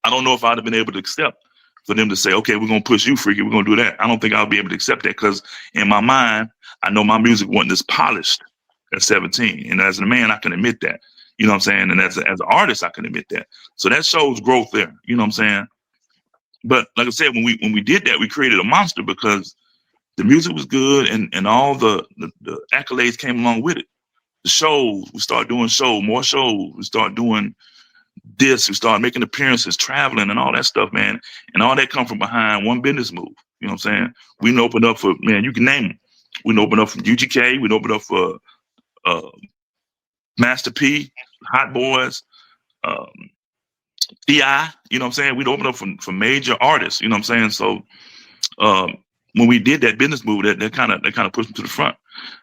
I don't know if I'd have been able to accept for them to say, okay, we're gonna push you, Freaky, we're gonna do that. I don't think I'll be able to accept that because in my mind, I know my music wasn't as polished at 17. And as a man, I can admit that. You know what I'm saying? And as an artist, I can admit that. So that shows growth there. You know what I'm saying? But like I said, when we did that, we created a monster because the music was good and all the accolades came along with it. The shows, we started doing more shows. We started doing this, we started making appearances, traveling and all that stuff, man. And all that come from behind one business move. You know what I'm saying? We didn't open up for, man, you can name them. We didn't open up for UGK. We didn't open up for uh, Master P, Hot Boys, um, T.I., you know what I'm saying? We'd open up for major artists, you know what I'm saying? So um, when we did that business move, that kind of pushed them to the front.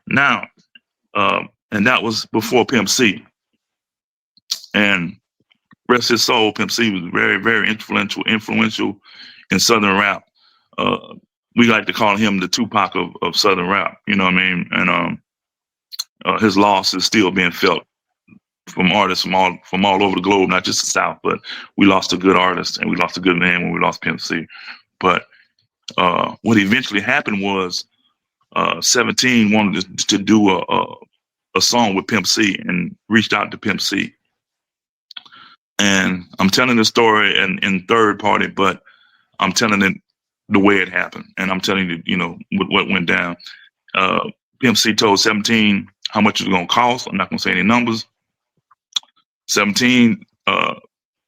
Now, and that was before Pimp C. And rest his soul, Pimp C was very, very influential in Southern rap. Uh, we like to call him the Tupac of Southern rap. You know what I mean? And his loss is still being felt from artists from all over the globe, not just the South. But we lost a good artist and we lost a good man when we lost Pimp C. But what eventually happened was 17 wanted to do a song with Pimp C and reached out to Pimp C. And I'm telling the story in third party, but I'm telling it the way it happened. And I'm telling you, what went down. Pimp C told 17 how much it was going to cost. I'm not going to say any numbers. 17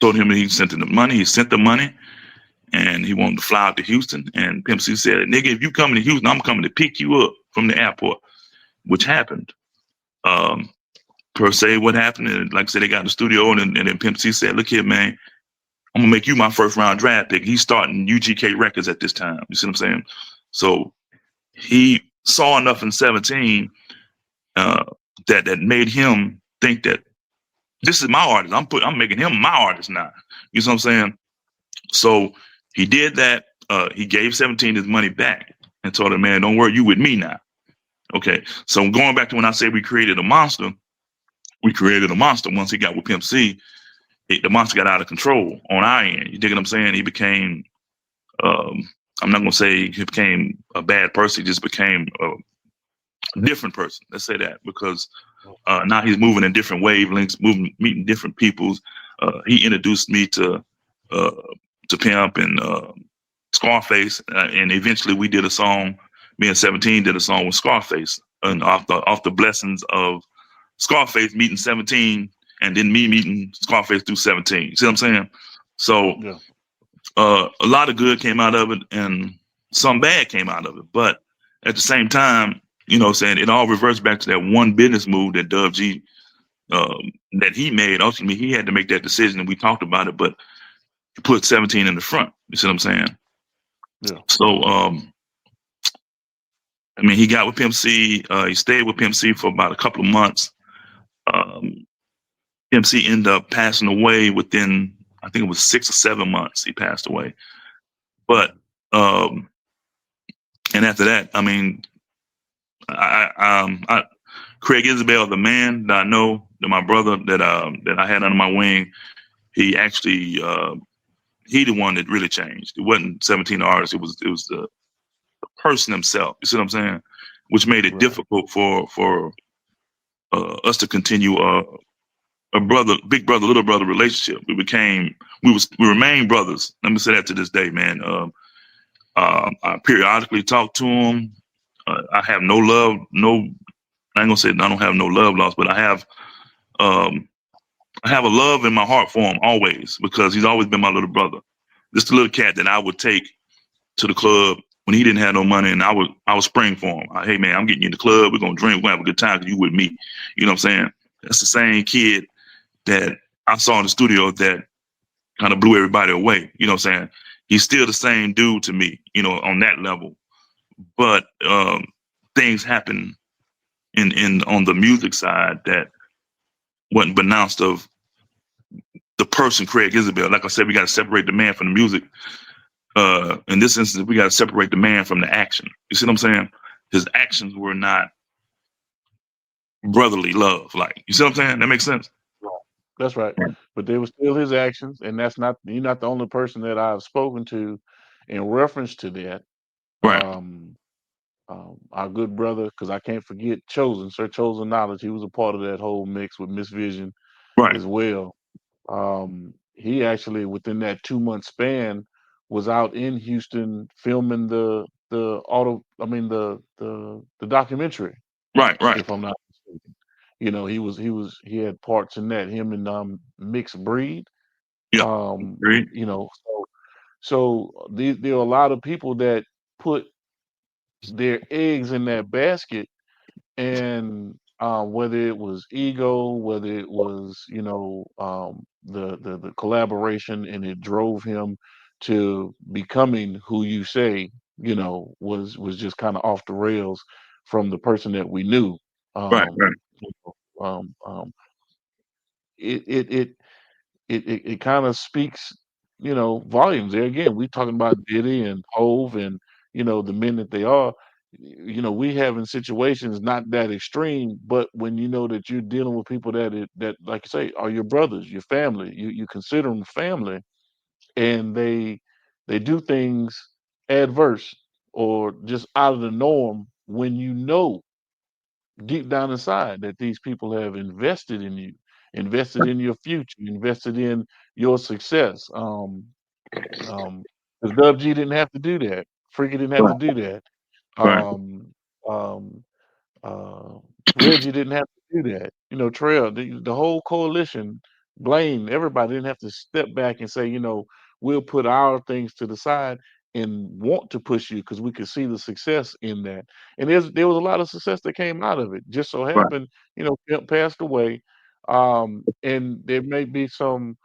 told him that he sent the money. He sent the money and he wanted to fly out to Houston. And Pimp C said, nigga, if you coming to Houston, I'm coming to pick you up from the airport, which happened. Per se, what happened, and like I said, they got in the studio and then Pimp C said, look here, man, I'm gonna make you my first round draft pick. He's starting UGK Records at this time. You see what I'm saying? So he saw enough in 17 that made him think that this is my artist. I'm making him my artist now. You see what I'm saying? So he did that. He gave 17 his money back and told him, man, don't worry, you with me now. Okay. So going back to when I said we created a monster once he got with Pimp C. The monster got out of control on our end. You dig what I'm saying? He became, I'm not going to say he became a bad person. He just became a different person. Let's say that because now he's moving in different wavelengths, meeting different peoples. He introduced me to Pimp and Scarface, and eventually we did a song. Me and 17 did a song with Scarface, and off the blessings of Scarface meeting 17 and then me meeting Scarface through 17. You see what I'm saying? So Yeah. a lot of good came out of it and some bad came out of it. But at the same time, saying it all reverts back to that one business move that Dub G that he made. Ultimately, he had to make that decision and we talked about it, but he put 17 in the front. You see what I'm saying? Yeah. So he got with Pimp C. He stayed with Pimp C for about a couple of months. Pimp C ended up passing away within, I think it was 6 or 7 months. He passed away, but and after that, Craig Isabel, the man that I know, that my brother that I had under my wing, he actually he the one that really changed. It wasn't 17 artists. It was the person himself. You see what I'm saying? Which made it Right. difficult for us to continue big brother, little brother relationship. We remain brothers. Let me say that to this day, man. I periodically talk to him. I have no love, I ain't gonna say I don't have no love lost, but I have I have a love in my heart for him always because he's always been my little brother. This the little cat that I would take to the club when he didn't have no money, and I would spring for him. Hey man, I'm getting you in the club. We're gonna drink. We're gonna have a good time because you with me. You know what I'm saying? That's the same kid that I saw in the studio that kind of blew everybody away. You know what I'm saying? He's still the same dude to me. You know, on that level. But things happen in on the music side that wasn't pronounced of the person Craig Isabel. Like I said, we got to separate the man from the music. In this instance, we got to separate the man from the action. You see what I'm saying? His actions were not brotherly love. Like, you see what I'm saying? That makes sense. That's right. Right. But they were still his actions, and that's not you're not the only person that I've spoken to in reference to that. Right. Um, our good brother, because I can't forget Chosen, Sir Chosen Knowledge. He was a part of that whole mix with Miss Vision Right. as well. He actually within that 2 month span was out in Houston filming the documentary, Right. Right. if I'm not mistaken. He had parts in that, him and Mixed Breed. Yeah. Great. There are a lot of people that put their eggs in that basket, and whether it was ego, whether it was the collaboration, and it drove him to becoming who you say was just kind of off the rails from the person that we knew. Right. Um, Right. you know, it it it it kind of speaks, volumes. There again, we talking about Diddy and Hove and the men that they are. We having situations not that extreme, but when you know that you're dealing with people that like you say are your brothers, your family, you consider them family, and they do things adverse or just out of the norm when you know deep down inside that these people have invested in you, invested in your future, invested in your success. Because Dub G didn't have to do that. Freaky didn't have to Right. do that. Right. Um, um, uh, Reggie didn't have to do that. Trail, the whole coalition, Blaine, everybody didn't have to step back and say, we'll put our things to the side and want to push you because we could see the success in that. And there was a lot of success that came out of it. Just so Right. happened, Pimp passed away. And there may be some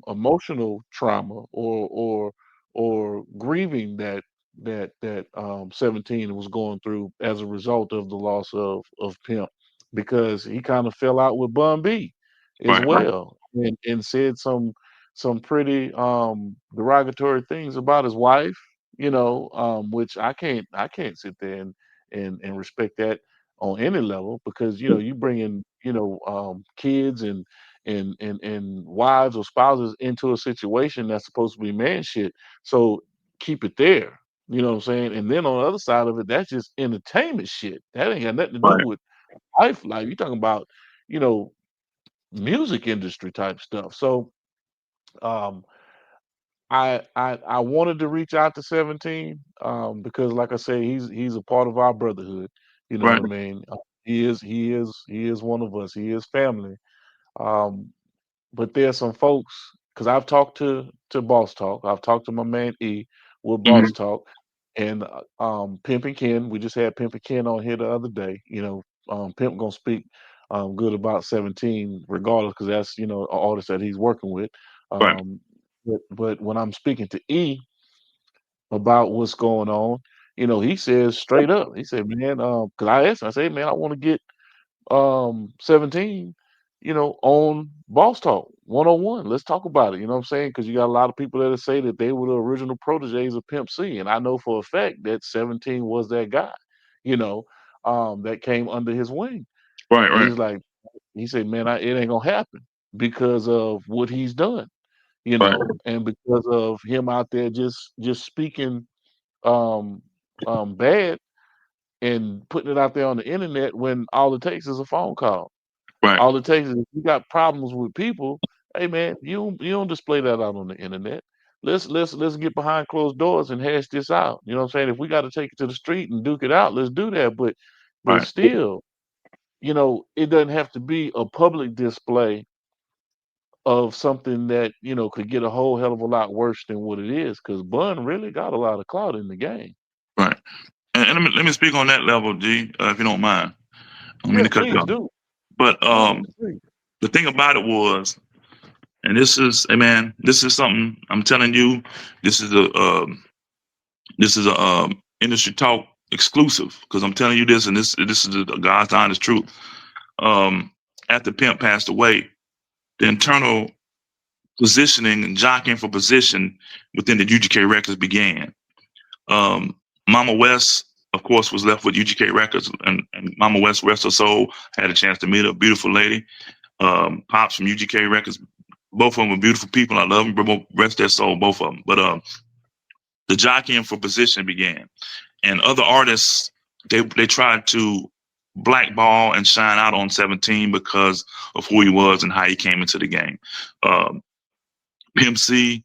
emotional trauma or grieving that 17 was going through as a result of the loss of Pimp, because he kind of fell out with Bun B as Right. Right. well, and said some pretty derogatory things about his wife, which I can't sit there and respect that on any level, because you bring in kids and wives or spouses into a situation that's supposed to be man shit. So keep it there. You know what I'm saying? And then on the other side of it, that's just entertainment shit. That ain't got nothing to do Right. with life. You talking about, you know, music industry type stuff. So um I wanted to reach out to 17, because like I say, he's a part of our brotherhood. You know what Right. I mean? He is one of us. He is family. Um, but there's some folks, because I've talked to Boss Talk. I've talked to my man E with Boss Mm-hmm. Talk, and Pimp and Ken. We just had Pimp and Ken on here the other day. Pimp gonna speak good about 17, regardless, because that's an artist that he's working with. Right. Um, but when I'm speaking to E about what's going on, he says straight up. He said, "Man, because I asked him, I say, man, I want to get 17, on Boss Talk 101. Let's talk about it." You know what I'm saying? Because you got a lot of people that say that they were the original proteges of Pimp C. And I know for a fact that 17 was that guy, you know, that came under his wing. Right. And Right. he said, man, it ain't gonna happen because of what he's done, Right. and because of him out there just speaking um bad and putting it out there on the internet when all it takes is a phone call. Right. All it takes is if you got problems with people, hey man, you don't display that out on the internet. Let's get behind closed doors and hash this out. You know what I'm saying? If we got to take it to the street and duke it out, let's do that. But Right. still, it doesn't have to be a public display of something that could get a whole hell of a lot worse than what it is. Because Bun really got a lot of clout in the game. Right. And let me speak on that level, G, if you don't mind. I don't mean Yeah, to cut you please off. do. But No, please. the thing about it was, and this is, hey man, this is something I'm telling you. This is a industry talk exclusive because I'm telling you this, and this is the God's honest truth. After Pimp passed away, the internal positioning and jockeying for position within the UGK records began. Um, Mama West, of course, was left with UGK Records, and Mama West, rest her soul, had a chance to meet a beautiful lady. Pops from UGK Records, both of them were beautiful people. I love them, but rest their soul, both of them. But the jockeying for position began, and other artists they tried to blackball and shine out on 17 because of who he was and how he came into the game. Um, Pimp C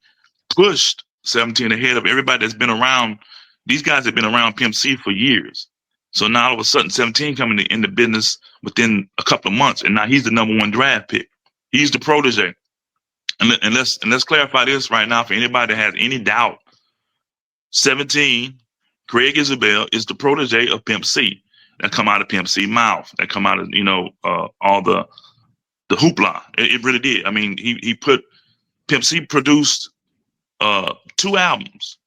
pushed 17 ahead of everybody that's been around. These guys have been around Pimp C for years. So now all of a sudden 17 coming in the business within a couple of months, and now he's the number one draft pick. He's the protege. And let's clarify this right now for anybody that has any doubt. 17, Craig Isabel is the protege of Pimp C. That come out of Pimp C mouth. That come out of all the hoopla. It really did. I mean, he put Pimp C produced two albums.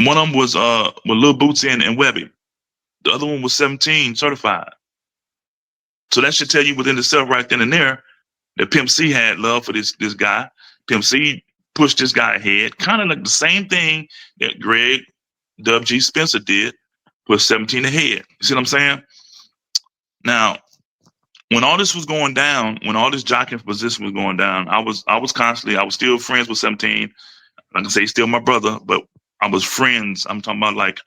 One of them was with Lil Bootsy and Webby. The other one was 17 certified. So that should tell you within itself right then and there that Pimp C had love for this guy. Pimp C pushed this guy ahead, kind of like the same thing that Greg Dub G Spencer did, put 17 ahead. You see what I'm saying? Now, when all this was going down, when all this jockeying for position was going down, I was still friends with 17. Like I say, he's still my brother, but I was friends. I'm talking about like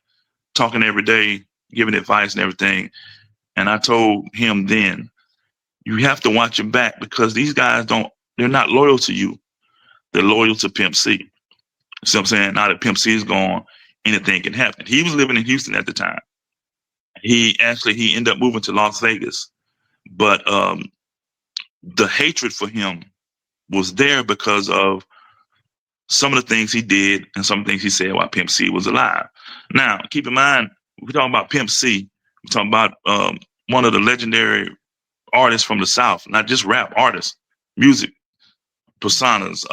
talking every day, giving advice and everything. And I told him then, you have to watch your back because these guys they're not loyal to you. They're loyal to Pimp C. See what I'm saying? Now that Pimp C is gone, anything can happen. He was living in Houston at the time. He ended up moving to Las Vegas, but the hatred for him was there because of some of the things he did and some things he said while Pimp C was alive. Now, keep in mind, we're talking about Pimp C. We're talking about one of the legendary artists from the South, not just rap artists, music personas.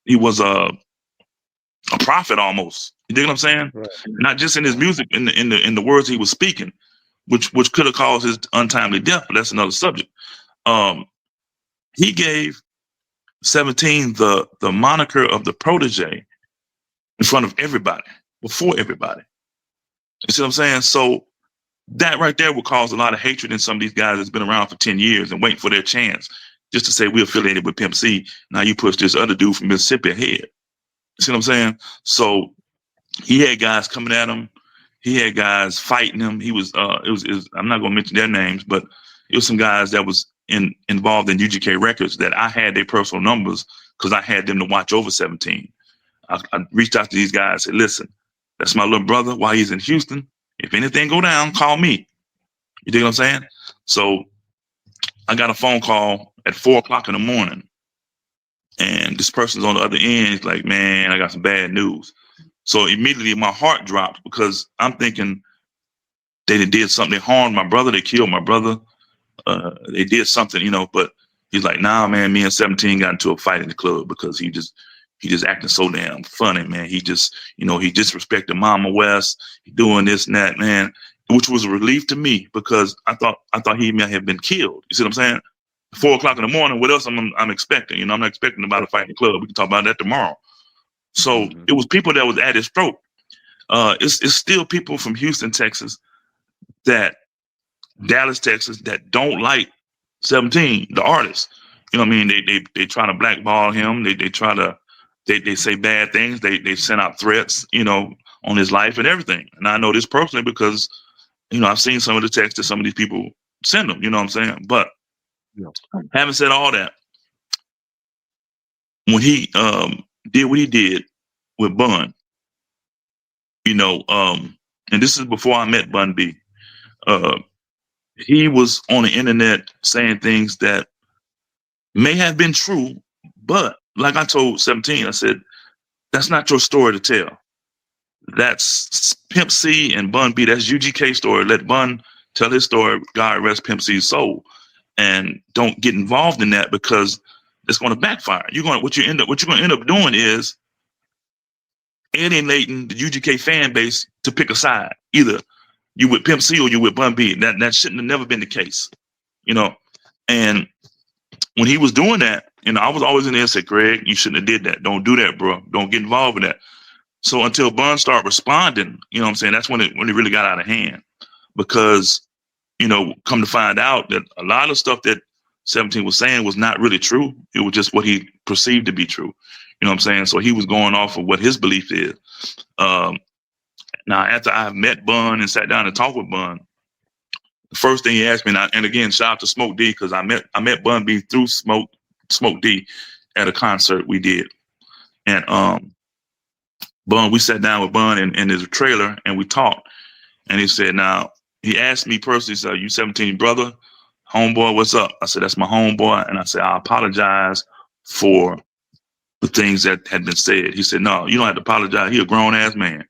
He was a prophet almost. You dig what I'm saying? Right. Not just in his music, in the words he was speaking, which could have caused his untimely death, but that's another subject. He gave 17 the moniker of the protege in front of everybody, before everybody. You see what I'm saying? So that right there would cause a lot of hatred in some of these guys that's been around for 10 years and waiting for their chance just to say we're affiliated with Pimp C. Now you push this other dude from Mississippi ahead. You see what I'm saying? So he had guys coming at him. He had guys fighting him. He was I'm not gonna mention their names, but it was some guys that was involved in UGK Records that I had their personal numbers because I had them to watch over 17. I reached out to these guys and said, listen, that's my little brother while he's in Houston. If anything go down, call me. You dig what I'm saying? So I got a phone call at 4:00 in the morning. And this person's on the other end. He's like, man, I got some bad news. So immediately my heart dropped because I'm thinking they did something. They harmed my brother. They killed my brother. They did something, but he's like, nah, man, me and 17 got into a fight in the club because he just acting so damn funny, man. He just, he disrespected Mama West, he doing this and that, man, which was a relief to me because I thought he may have been killed. You see what I'm saying? 4:00 in the morning. What else I'm expecting? I'm not expecting about a fight in the club. We can talk about that tomorrow. So it was people that was at his throat. It's still people from Houston, Texas, that Dallas, Texas, that don't like 17, the artist. You know what I mean? They try to blackball him. They try to they say bad things. They send out threats, on his life and everything. And I know this personally because, I've seen some of the texts that some of these people send them. You know what I'm saying? But having said all that, when he did what he did with Bun, and this is before I met Bun B. He was on the internet saying things that may have been true, but like I told 17, I said, that's not your story to tell. That's Pimp C and Bun B. That's UGK story. Let Bun tell his story. God rest Pimp C's soul, and don't get involved in that because it's going to backfire. What you're going to end up doing is alienating the UGK fan base to pick a side. Either you with Pimp C or you with Bun B. That shouldn't have never been the case, you know. And when he was doing that, I was always in there and said, Greg, you shouldn't have did that. Don't do that, bro. Don't get involved in that. So until Bun started responding, what I'm saying, that's when it really got out of hand. Because, come to find out that a lot of stuff that 17 was saying was not really true. It was just what he perceived to be true. You know what I'm saying? So he was going off of what his belief is. Now, after I met Bun and sat down and talked with Bun, the first thing he asked me, and again, shout out to Smoke D, because I met Bun B through Smoke D at a concert we did. And Bun, we sat down with Bun in his trailer and we talked. And he said, now, he asked me personally, he said, you 17 brother, homeboy, what's up? I said, that's my homeboy. And I said, I apologize for the things that had been said. He said, no, you don't have to apologize. He a grown ass man.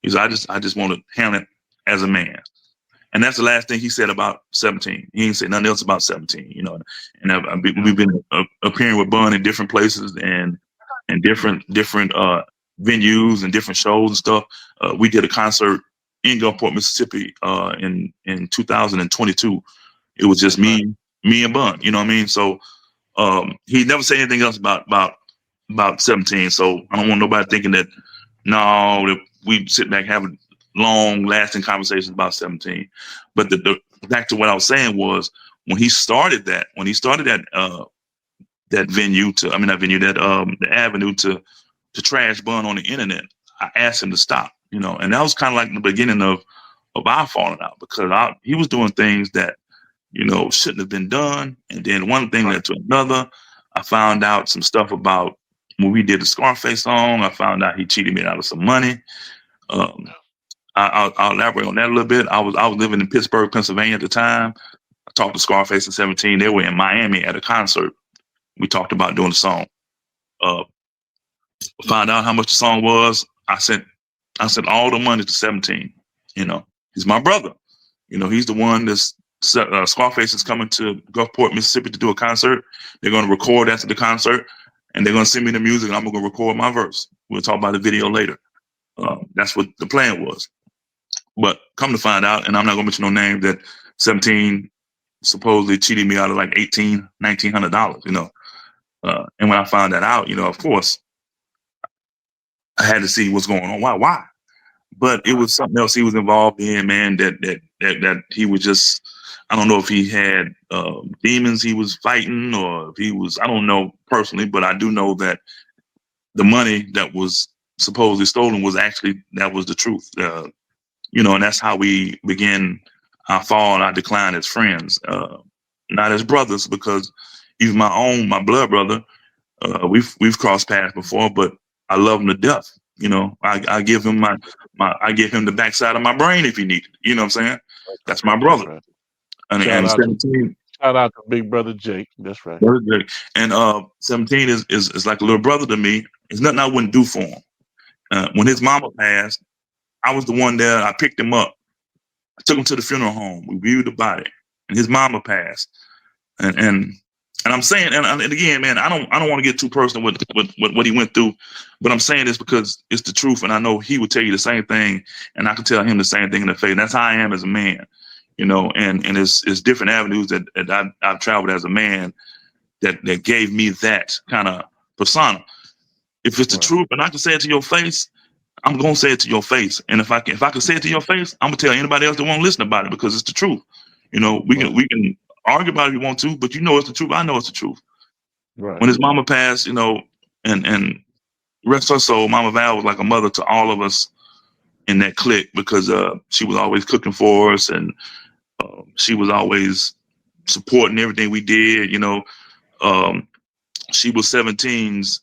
He said, I just want to handle it as a man. And that's the last thing he said about 17. He didn't say nothing else about 17, And we've been appearing with Bun in different places and different venues and different shows and stuff. We did a concert in Gulfport, Mississippi, in 2022. It was just me and Bun. You know what I mean? So he never said anything else about 17. So I don't want nobody thinking that that we sit back having long lasting conversations about 17. But the back to what I was saying was when he started that the avenue to trash Bun on the internet, I asked him to stop, and that was kind of like the beginning of our falling out, because he was doing things that, shouldn't have been done. And then one thing led to another. I found out some stuff about when we did the Scarface song. I found out he cheated me out of some money. I'll elaborate on that a little bit. I was living in Pittsburgh, Pennsylvania at the time. I talked to Scarface and 17. They were in Miami at a concert. We talked about doing the song. Found out how much the song was. I sent all the money to 17. He's my brother. He's the one that's Scarface is coming to Gulfport, Mississippi to do a concert. They're going to record after the concert, and they're going to send me the music, and I'm going to record my verse. We'll talk about the video later. That's what the plan was. But come to find out, and I'm not going to mention no name, that 17 supposedly cheated me out of like $1,900, and when I found that out, of course, I had to see what's going on. Why? But it was something else he was involved in, man, that he was just, I don't know if he had demons he was fighting, or if he was, I don't know personally, but I do know that the money that was supposedly stolen was actually, that was the truth. And that's how we begin our fall and our decline as friends, not as brothers, because even my blood brother, we've crossed paths before, but I love him to death. I give him I give him the backside of my brain if he needed. You know what I'm saying? That's my brother. Right. And 17. Shout out to Big Brother Jake. That's right. And 17 is like a little brother to me. There's nothing I wouldn't do for him. When his mama passed, I was the one there. I picked him up. I took him to the funeral home. We viewed the body, and his mama passed. And I'm saying, and again, man, I don't want to get too personal with what he went through, but I'm saying this because it's the truth, and I know he would tell you the same thing, and I can tell him the same thing in the face. And that's how I am as a man, and it's different avenues that I've traveled as a man that gave me that kind of persona. If it's the truth, and I can say it to your face, I'm gonna say it to your face. And if I can say it to your face, I'm gonna tell anybody else that won't listen about it, because it's the truth. We can argue about it if you want to, but it's the truth. I know it's the truth. Right. When his mama passed, and rest her soul, Mama Val was like a mother to all of us in that clique, because she was always cooking for us, and she was always supporting everything we did. She was 17's.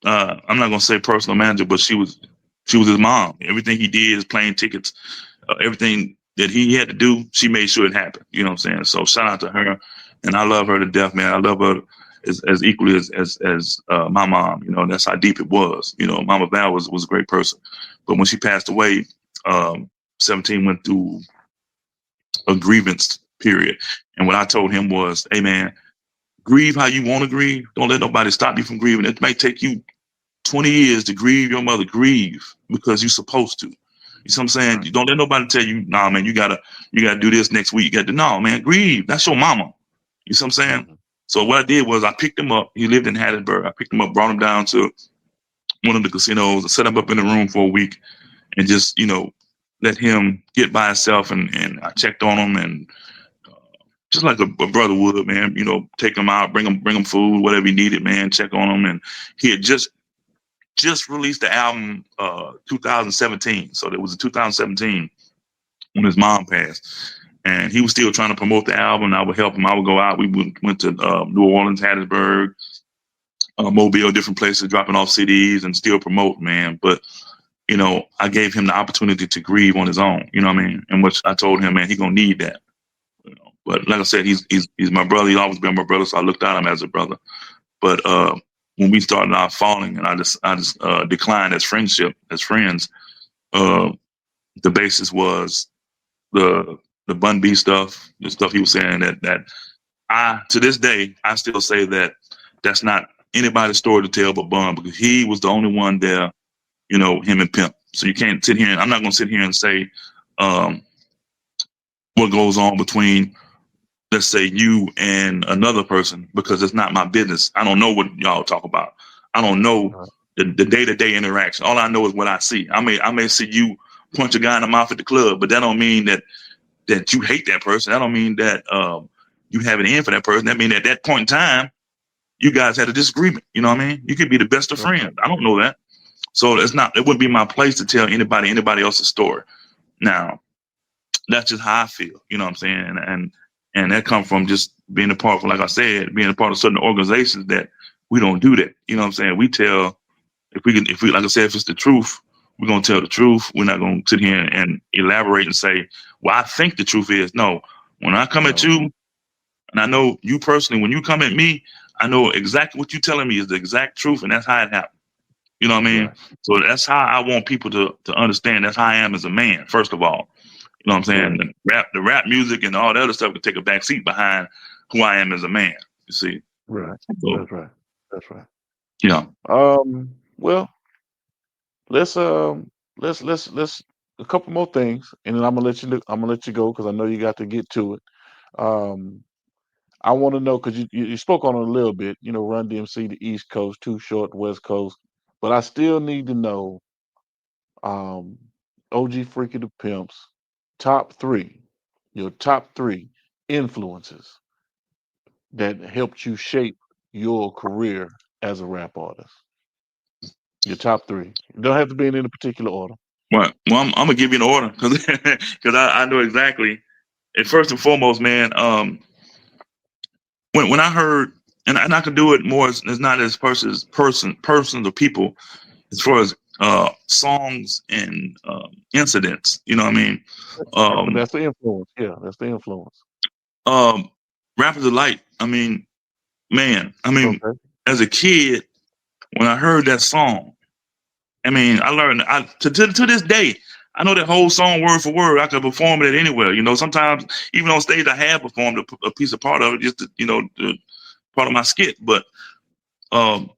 I'm not gonna say personal manager, but she was his mom. Everything he did, his plane tickets, everything that he had to do, she made sure it happened. You know what I'm saying? So shout out to her, and I love her to death, man. I love her as equally as my mom. You know, that's how deep it was. You know, Mama Val was a great person, but when she passed away, 17 went through a grievance period, and what I told him was, "Hey man, grieve how you want to grieve. Don't let nobody stop you from grieving. It may take you 20 years to grieve your mother. Grieve because you're supposed to. You see what I'm saying? You don't let nobody tell you, nah, man, you gotta do this next week. You got to no, man, grieve. That's your mama. You see what I'm saying? Mhm. So what I did was I picked him up. He lived in Hattiesburg. I picked him up, brought him down to one of the casinos, and set him up in the room for a week, and just let him get by himself. And I checked on him, and just like a brother would, man. Take him out, bring him food, whatever he needed, man. Check on him, and he had just released the album 2017. So it was in 2017 when his mom passed, and he was still trying to promote the album. I would help him. I would go out. We went to New Orleans, Hattiesburg, Mobile, different places, dropping off CDs and still promote, man. But I gave him the opportunity to grieve on his own. You know what I mean? And which I told him, man, he gonna need that. But like I said, he's my brother. He's always been my brother, so I looked at him as a brother. But when we started out falling, and I just declined as friends. The basis was the Bun B stuff, the stuff he was saying that I to this day I still say that's not anybody's story to tell but Bun, because he was the only one there, him and Pimp. So you can't sit here and I'm not gonna sit here and say what goes on between, let's say, you and another person, because it's not my business. I don't know what y'all talk about. I don't know the day-to-day interaction. All I know is what I see. I may see you punch a guy in the mouth at the club, but that don't mean that you hate that person. That don't mean that you have an end for that person. That mean at that point in time, you guys had a disagreement. You know what I mean? You could be the best of friends. I don't know that. So it wouldn't be my place to tell anybody else's story. Now, that's just how I feel. You know what I'm saying? And that comes from just being a part of, like I said, being a part of certain organizations that we don't do that. You know what I'm saying? We tell, if we like I said, if it's the truth, we're going to tell the truth. We're not going to sit here and elaborate and say, well, I think the truth is. No, when I come at you, and I know you personally, when you come at me, I know exactly what you're telling me is the exact truth, and that's how it happened. You know what I mean? Right. So that's how I want people to understand. That's how I am as a man, first of all. You know what I'm saying? Right. The rap music and all the other stuff could take a back seat behind who I am as a man. You see? Right. So, That's right. That's right. yeah. Well, let's a couple more things, and then I'm gonna let you go because I know you got to get to it. Um, I want to know because you spoke on it a little bit. Run DMC, the East Coast, Too Short, West Coast, but I still need to know um, OG Freaky the Pimp's top three, your top three influences that helped you shape your career as a rap artist. Your top three. It don't have to be in any particular order. Well, I'm gonna give you an order because I know exactly. And first and foremost, man, when I heard, and I can do it more as not as persons or people, as far as songs and incidents. You know what I mean? But Um, that's the influence. Yeah, that's the influence. um, Rappers Delight. I mean, man. I mean, Okay. as a kid, when I heard that song, I mean, I learned. To this day, I know that whole song word for word. I could perform it anywhere. Sometimes even on stage, I have performed a piece of part of it, just to, the part of my skit. But um,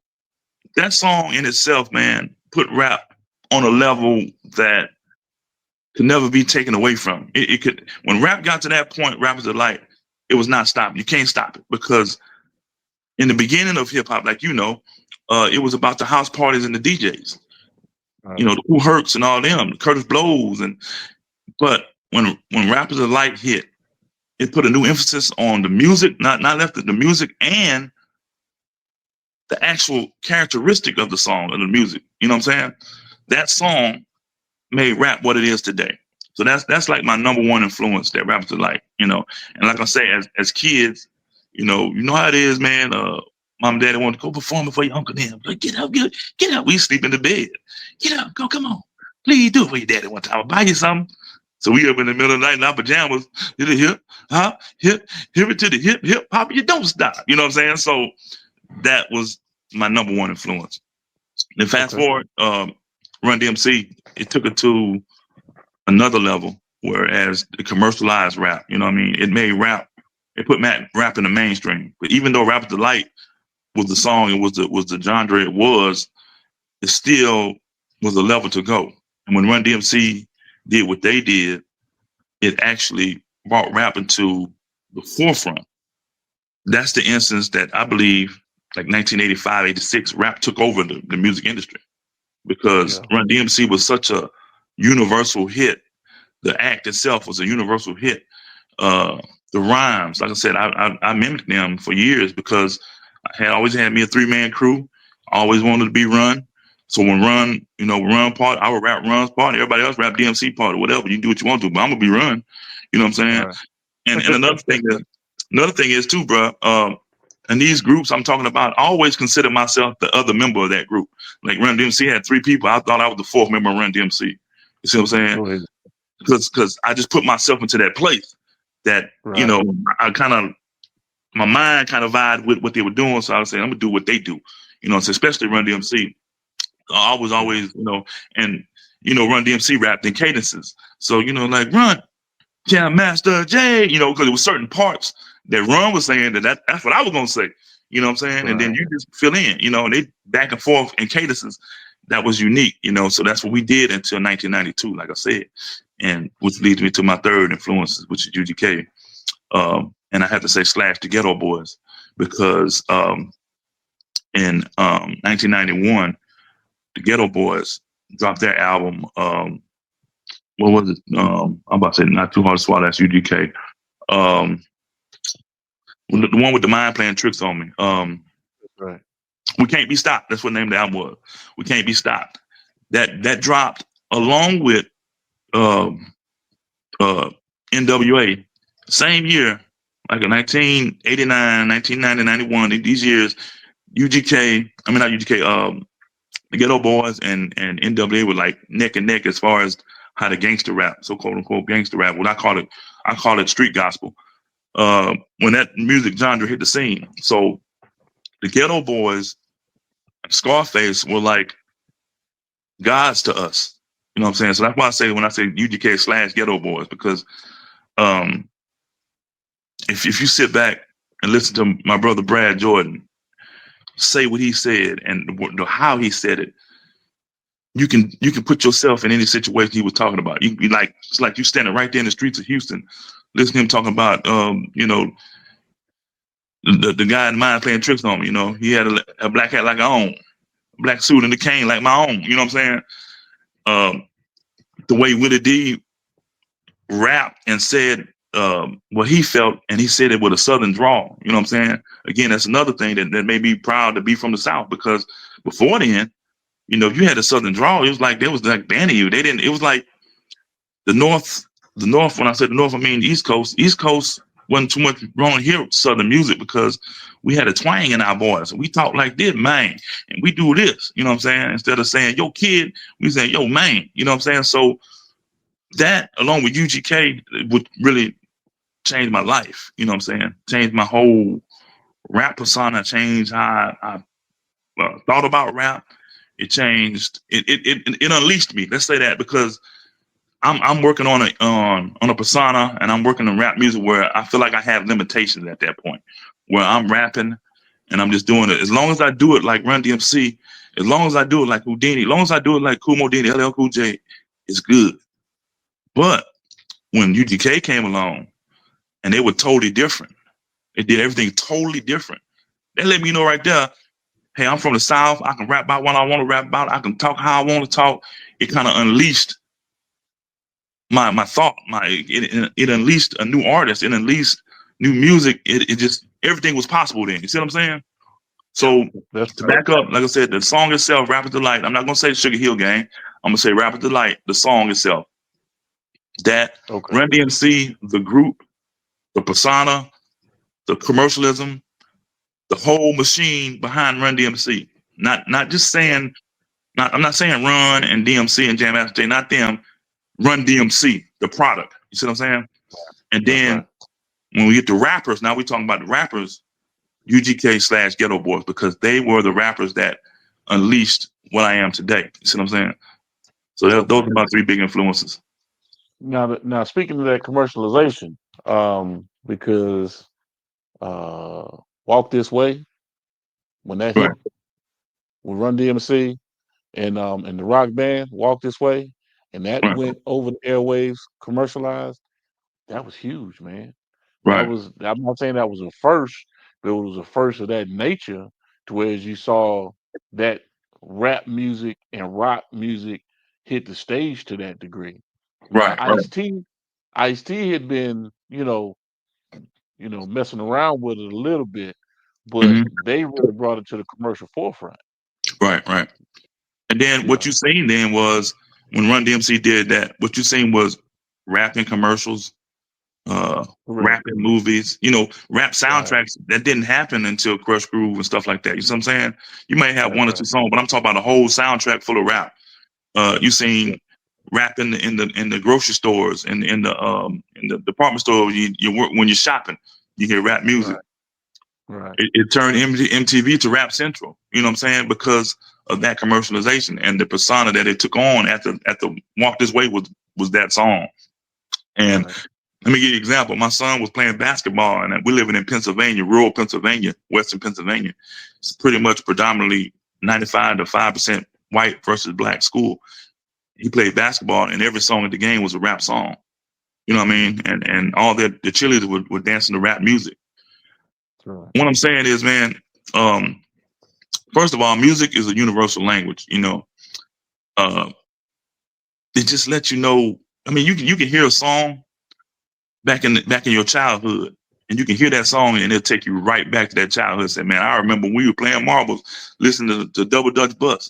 that song in itself, man, put rap on a level that could never be taken away from. It could, when rap got to that point, Rappers Delight, it was not stopping. You can't stop it, because in the beginning of hip hop, like it was about the house parties and the DJs. The Who Hurts and all them, Curtis Blows, but when Rappers Delight hit, it put a new emphasis on the music, not left the music and the actual characteristic of the song and the music. You know what I'm saying? That song made rap what it is today. So that's like my number one influence that Rappers Delight. And like I say, as kids, you know how it is, man. Mom and daddy want to go perform for your uncle. Them like, get up, get up. We sleep in the bed. Get up, go, come on. Please do it for your daddy one time. I'll buy you something. So we up in the middle of the night in our pajamas. Hit the hip, hip it to the hip, hop. You don't stop. You know what I'm saying? So that was my number one influence. Then fast Okay. forward, Run DMC, it took it to another level, whereas the commercialized rap, you know what I mean? It made rap, it put rap in the mainstream. But even though Rap Delight was the song, it was the genre it was, it still was a level to go. And when Run DMC did what they did, it actually brought rap into the forefront. That's the instance that I believe, like 1985, 86, rap took over the music industry because Yeah. Run DMC was such a universal hit. The act itself was a universal hit. Uh, the rhymes, like I said, I mimicked them for years because I had always had me a 3-man crew. I always wanted to be Run. So when Run, Run part, I would rap Run's part. Everybody else rap DMC part or whatever. You do what you want to, but I'm gonna be Run. You know what I'm saying? Right. And another thing is too, bro. And these groups I'm talking about, I always consider myself the other member of that group. Like Run DMC had 3 people. I thought I was the 4th member of Run DMC. You see what I'm saying? Go ahead. Because I just put myself into that place that Right. I kind of my mind kind of vied with what they were doing. So I was saying I'm gonna do what they do. So especially Run DMC. I was Yeah. always and Run DMC rapped in cadences. So like Run. Jam Master J, because it was certain parts that Ron was saying that's what I was gonna say. You know what I'm saying? And then Right. you just fill in, and they back and forth in cadences. That was unique, so that's what we did until 1992, like I said. And which leads me to my third influences, which is UGK. And I have to say slash the Ghetto Boys because in 1991, the Ghetto Boys dropped their album. What was it? I'm about to say Not Too Hard to Swallow. That's UGK. Um, the one with the mind playing tricks on me. Right. We Can't Be Stopped. That's what the name of the album was. We Can't Be Stopped. That dropped along with um, uh, NWA same year, like in 1989, 1990, 91. These years, UGK. I mean not UGK. The Ghetto Boys and NWA were like neck and neck as far as how the gangster rap, so quote unquote gangster rap. What I call it street gospel. When that music genre hit the scene, so the Ghetto Boys and Scarface were like gods to us. You know what I'm saying? So that's why I say when I say UGK slash Ghetto Boys, because um, if you sit back and listen to my brother Brad Jordan say what he said and how he said it, you can put yourself in any situation he was talking about. You like it's like you standing right there in the streets of Houston, listening to him talking about the guy in mind playing tricks on me. He had a black hat like I own, black suit and the cane like my own. You know what I'm saying? The way Willie D rapped and said what he felt, and he said it with a southern drawl. You know what I'm saying? Again, that's another thing that made me proud to be from the South, because before then, if you had a southern drawl, it was like they was like banning you. They didn't. It was like the North. The North. When I said the North, I mean the East Coast. East Coast wasn't too much wrong to hear southern music because we had a twang in our voice. We talk like this, man, and we do this. You know what I'm saying? Instead of saying yo kid, we say yo man. You know what I'm saying? So that, along with UGK, would really change my life. You know what I'm saying? Change my whole rap persona. Change how I thought about rap. It changed. It unleashed me. Let's say that, because I'm working on a persona, and I'm working on rap music where I feel like I have limitations at that point, where I'm rapping and I'm just doing it. As long as I do it like Run DMC, as long as I do it like Houdini, as long as I do it like Kumo Dini, LL Cool J, it's good. But when UGK came along and they were totally different, they did everything totally different. They let me know right there, hey, I'm from the South. I can rap about what I want to rap about. I can talk how I want to talk. It kind of unleashed my thought. It unleashed a new artist. It unleashed new music. It just, everything was possible then. You see what I'm saying? So That's to right. back up, like I said, the song itself, Rapid Delight. I'm not gonna say Sugar Hill Gang. I'm gonna say Rapid Delight. The song itself. That Okay. Run DMC, the group, the persona, the commercialism, the whole machine behind Run DMC. Not just saying. I'm not saying Run and DMC and Jam Master Jay. Not them. Run DMC, the product. You see what I'm saying? And That's then right. when we get to rappers, now we're talking about the rappers. UGK slash Ghetto Boys, because they were the rappers that unleashed what I am today. You see what I'm saying? So those Okay. are my three big influences. Now speaking of that commercialization, because Walk This Way, when that Right, hit with Run DMC and the rock band Walk This Way, and that right, went over the airwaves commercialized, that was huge, man. That right, was, I'm not saying that was a first, but it was a first of that nature to where as you saw that rap music and rock music hit the stage to that degree. Now right, right. Ice T had been, messing around with it a little bit, but Hmm. they really brought it to the commercial forefront. Right, right. And then what Yeah, you seen then was when Run DMC did that, what you seen was rapping commercials, uh, correct. rapping movies, rap Right, soundtracks. That didn't happen until Crush Groove and stuff like that. You see what I'm saying? You may have that's one or right. two songs, but I'm talking about a whole soundtrack full of rap. You seen rap in the grocery stores and in the department store. You work when you're shopping, you hear rap music. Right, right, It turned MTV to Rap Central. You know what I'm saying? Because of that commercialization and the persona that it took on at the Walk This Way was that song. And right. let me give you an example. My son was playing basketball, and we're living in Pennsylvania, rural Pennsylvania, Western Pennsylvania. It's pretty much predominantly 95 to 5% white versus black school. He played basketball, and every song in the game was a rap song. You know what I mean? Mhm. And all the cheerleaders were dancing to rap music. That's right. What I'm saying is, man, um, first of all, music is a universal language. Uh, it just lets you know. I mean, you can hear a song back in your childhood, and you can hear that song, and it'll take you right back to that childhood. Say, man, I remember when we were playing marbles, listening to Double Dutch Bus.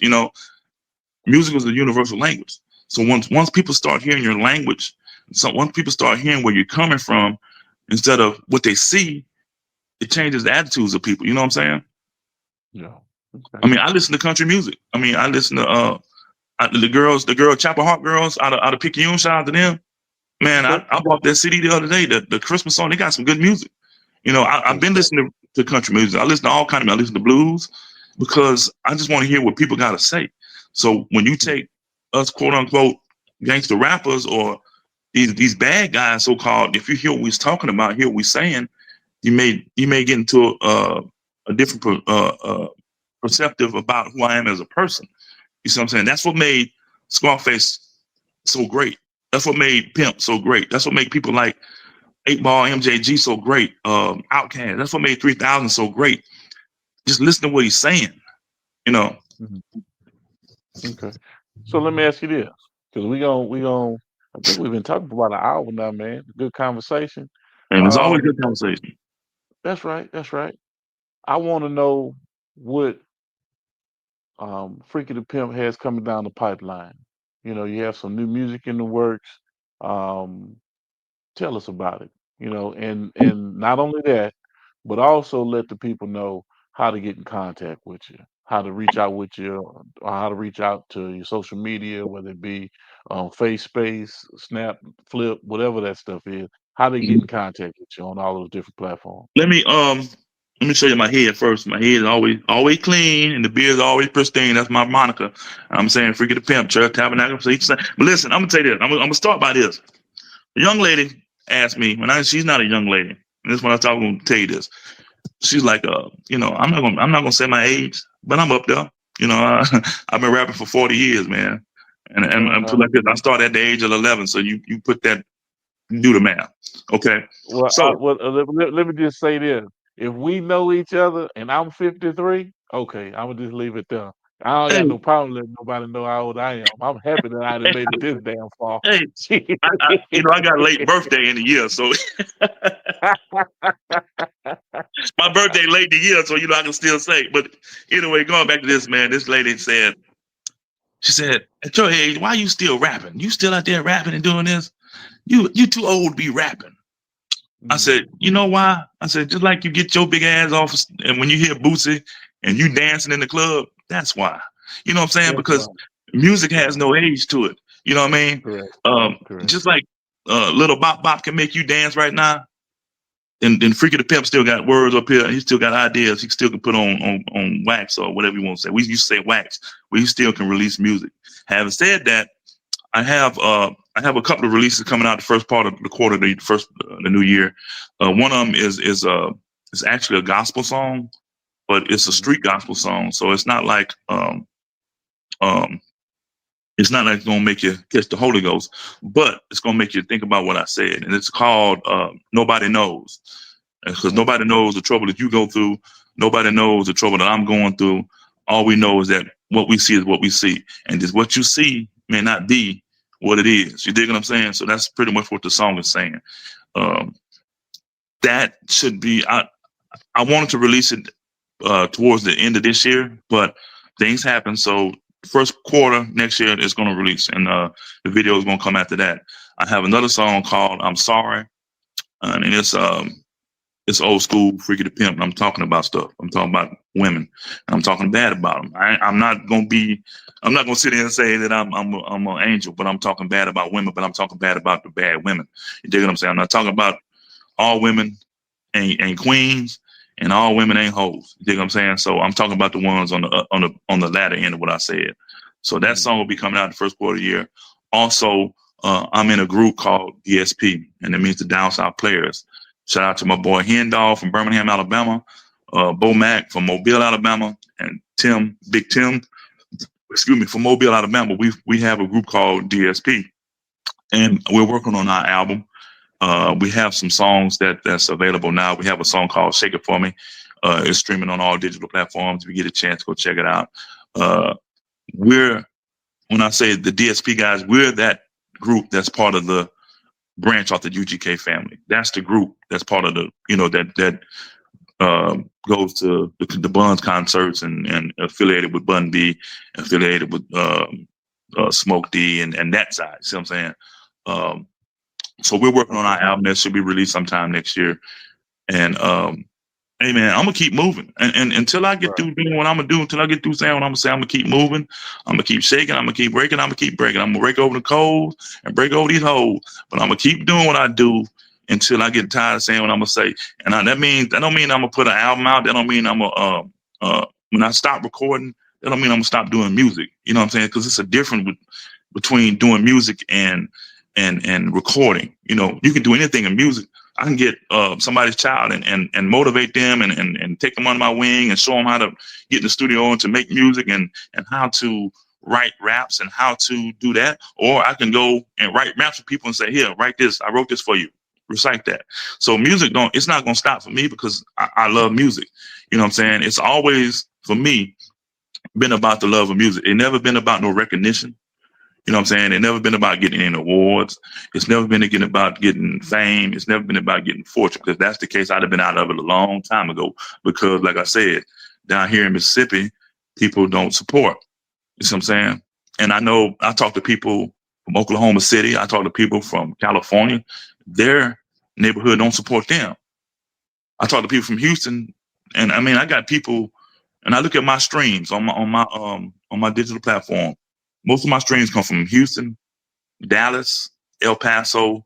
Music is a universal language. So once people start hearing your language, so once people start hearing where you're coming from, instead of what they see, it changes the attitudes of people. You know what I'm saying? Yeah. Okay. I mean, I listen to country music. I mean, I listen to the girl Chapel Hawk girls out of Picayune. Shout out to them. Man, Okay. I bought that CD the other day. The Christmas song. They got some good music. I've Good been stuff. listening to country music. I listen to all kind of music. I listen to blues because I just want to hear what people got to say. So when you Mm. take us quote unquote gangster rappers or these bad guys so called, if you hear what we're talking about, hear what we're saying, you may get into a different perceptive about who I am as a person. You see what I'm saying? That's what made Scarface so great. That's what made Pimp so great. That's what made people like 8 Ball, MJG so great. Outkast. That's what made 3000 so great. Just listen to what he's saying. You know, Mhm. Okay. So let me ask you this, because we gon' I think we've been talking for about an hour now, man. Good conversation. and it's always Um, good conversation. that's right. That's right. I want to know what Freaky the Pimp has coming down the pipeline. You have some new music in the works. Um, tell us about it. And not only that, but also let the people know how to get in contact with you, how to reach out with you, or how to reach out to your social media, whether it be Face Space, Snap, Flip, whatever that stuff is. How they get in contact with you on all those different platforms. Let me show you my head first. My head is always clean, and the beard is always pristine. That's my moniker. I'm saying Freaky the Pimp, Church Tabernacle. So each, but listen, I'm gonna tell you this. I'm gonna start by this. A young lady asked me she's not a young lady. And this is when I'm gonna tell you this. She's like, I'm not gonna say my age, but I'm up there. I've been rapping for 40 years, man. And put Uh-huh. like this, I started at the age of 11. So you put that, do the math. Okay. Well, So let me just say this. If we know each other and I'm 53, okay, I'm gonna just leave it there. I don't got hey, no problem letting nobody know how old I am. I'm happy that I done made it this damn far. hey, I got a late birthday in the year, so my birthday late in the year, so I can still say. But anyway, going back to this, man, this lady said, she said, at your age, why you still rapping? You still out there rapping and doing this? You too old to be rapping. I said, Mm, you know why? I said, just like you get your big ass off, and when you hear Bootsy and you dancing in the club, that's why. You know what I'm saying? that's Because right. music That's has right. no age to it. You know what I mean? Correct. Correct. Just like Little Bop Bop can make you dance right now, and Freakie the Pimp still got words up here. He still got ideas. He still can put on wax or whatever you want to say. We used to say wax. We still can release music. Having said that, I have a couple of releases coming out the first part of the quarter, the new year. One of them is actually a gospel song, but it's a street gospel song. So um it's not like it's gonna make you catch the Holy Ghost, but it's gonna make you think about what I said. And it's called Nobody Knows. Because nobody knows the trouble that you go through. Nobody knows the trouble that I'm going through. All we know is that what we see is what we see. And just what you see may not be what it is. You dig what I'm saying? So that's pretty much what the song is saying. That should be, I wanted to release it towards the end of this year, but things happen. So first quarter next year is going to release, and the video is going to come after that. I have another song called I'm Sorry, and it's old school Freakie da Pimp. I'm talking about stuff. I'm talking about women. And I'm talking bad about them. I'm not gonna sit there and say that I'm an angel, but I'm talking bad about women. But I'm talking bad about the bad women. You dig what I'm saying? I'm not talking about all women ain't queens and all women ain't hoes. You dig what I'm saying? So I'm talking about the ones on the latter end of what I said. So that song will be coming out the first quarter of the year. Also, I'm in a group called DSP, and it means the Down South Players. Shout out to my boy Hendall from Birmingham, Alabama, Bo Mack from Mobile, Alabama, and Big Tim, from Mobile, Alabama. We have a group called DSP, and we're working on our album. We have some songs that's available now. We have a song called Shake It For Me. It's streaming on all digital platforms. If you get a chance, go check it out. When I say the DSP guys, we're that group that's part of the branch off the UGK family. That's the group that's part of the, that goes to the Buns concerts and affiliated with Bun B, affiliated with Smoke D and that side. See what I'm saying? So we're working on our album that should be released sometime next year. And hey man, I'm gonna keep moving, and until I get through doing what I'm gonna do, until I get through saying what I'm gonna say, I'm gonna keep moving. I'm gonna keep shaking. I'm gonna keep breaking. I'm gonna keep breaking. I'm gonna break over the coals and break over these holes. But I'm gonna keep doing what I do until I get tired of saying what I'm gonna say. And that don't mean I'm gonna put an album out. That don't mean I'm gonna when I stop recording. That don't mean I'm gonna stop doing music. You know what I'm saying? Because it's a difference between doing music and recording. You can do anything in music. I can get somebody's child and motivate them and take them under my wing and show them how to get in the studio and to make music and how to write raps and how to do that. Or I can go and write raps for people and say, here, write this. I wrote this for you. Recite that. So music it's not going to stop for me because I love music. You know what I'm saying? It's always, for me, been about the love of music. It never been about no recognition. You know what I'm saying? It's never been about getting any awards. It's never been about getting fame. It's never been about getting fortune. Because if that's the case, I'd have been out of it a long time ago. Because like I said, down here in Mississippi, people don't support. You see what I'm saying? And I know I talk to people from Oklahoma City. I talk to people from California. Their neighborhood don't support them. I talk to people from Houston. And I mean, I got people, and I look at my streams on my digital platform. Most of my streams come from Houston, Dallas, El Paso,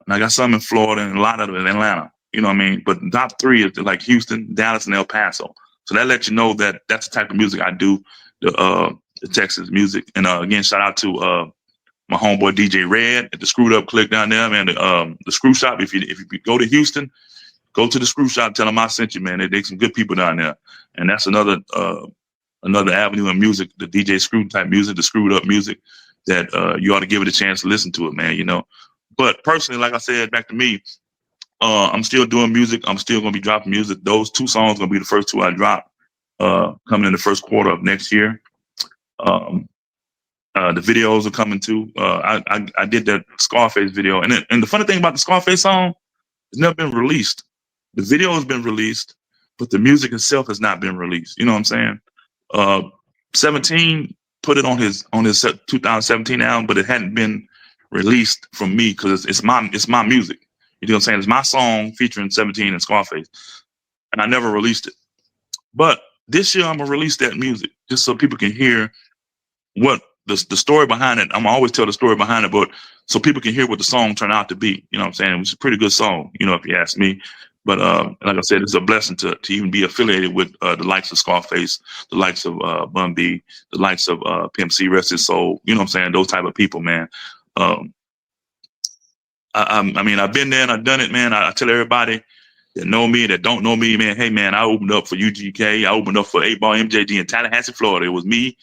and I got some in Florida and a lot of it in Atlanta. You know what I mean? But the top three is like Houston, Dallas, and El Paso. So that lets you know that that's the type of music I do, the Texas music. And again, shout out to my homeboy DJ Red at the Screwed Up Click down there, man. The Screw Shop. If you go to Houston, go to the Screw Shop. Tell them I sent you, man. They some good people down there, and that's another avenue in music, the DJ Screw type music, the Screwed Up music, that you ought to give it a chance to listen to it, man. But personally, like I said, back to me, I'm still doing music. I'm still going to be dropping music. Those two songs going to be the first two I drop coming in the first quarter of next year. The videos are coming too. I did that Scarface video. And the funny thing about the Scarface song, it's never been released. The video has been released, but the music itself has not been released. You know what I'm saying? 17 put it on his 2017 album, but it hadn't been released from me because it's my music. You know what I'm saying? It's my song featuring 17 and Scarface, and I never released it. But this year I'm gonna release that music just so people can hear what the story behind it. I'm gonna always tell the story behind it, but so people can hear what the song turned out to be. You know what I'm saying? It was a pretty good song, if you ask me. But like I said, it's a blessing to even be affiliated with the likes of Scarface, the likes of Bun B, the likes of Pimp C, rest his soul. You know what I'm saying? Those type of people, man. Um, I mean, I've been there and I've done it, man. I tell everybody that know me, that don't know me, man. Hey, man, I opened up for UGK. I opened up for 8 Ball MJG in Tallahassee, Florida. It was me,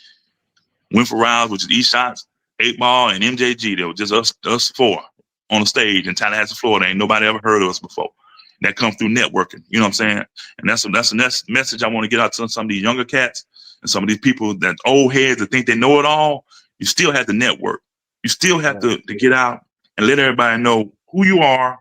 Winfrey Rouse, which is E Shots, 8 Ball, and MJG. There was just us four on the stage in Tallahassee, Florida. Ain't nobody ever heard of us before. That comes through networking. You know what I'm saying? And that's the next message I want to get out to some of these younger cats and some of these people that old heads that think they know it all. You still have to network. You still have to get out and let everybody know who you are,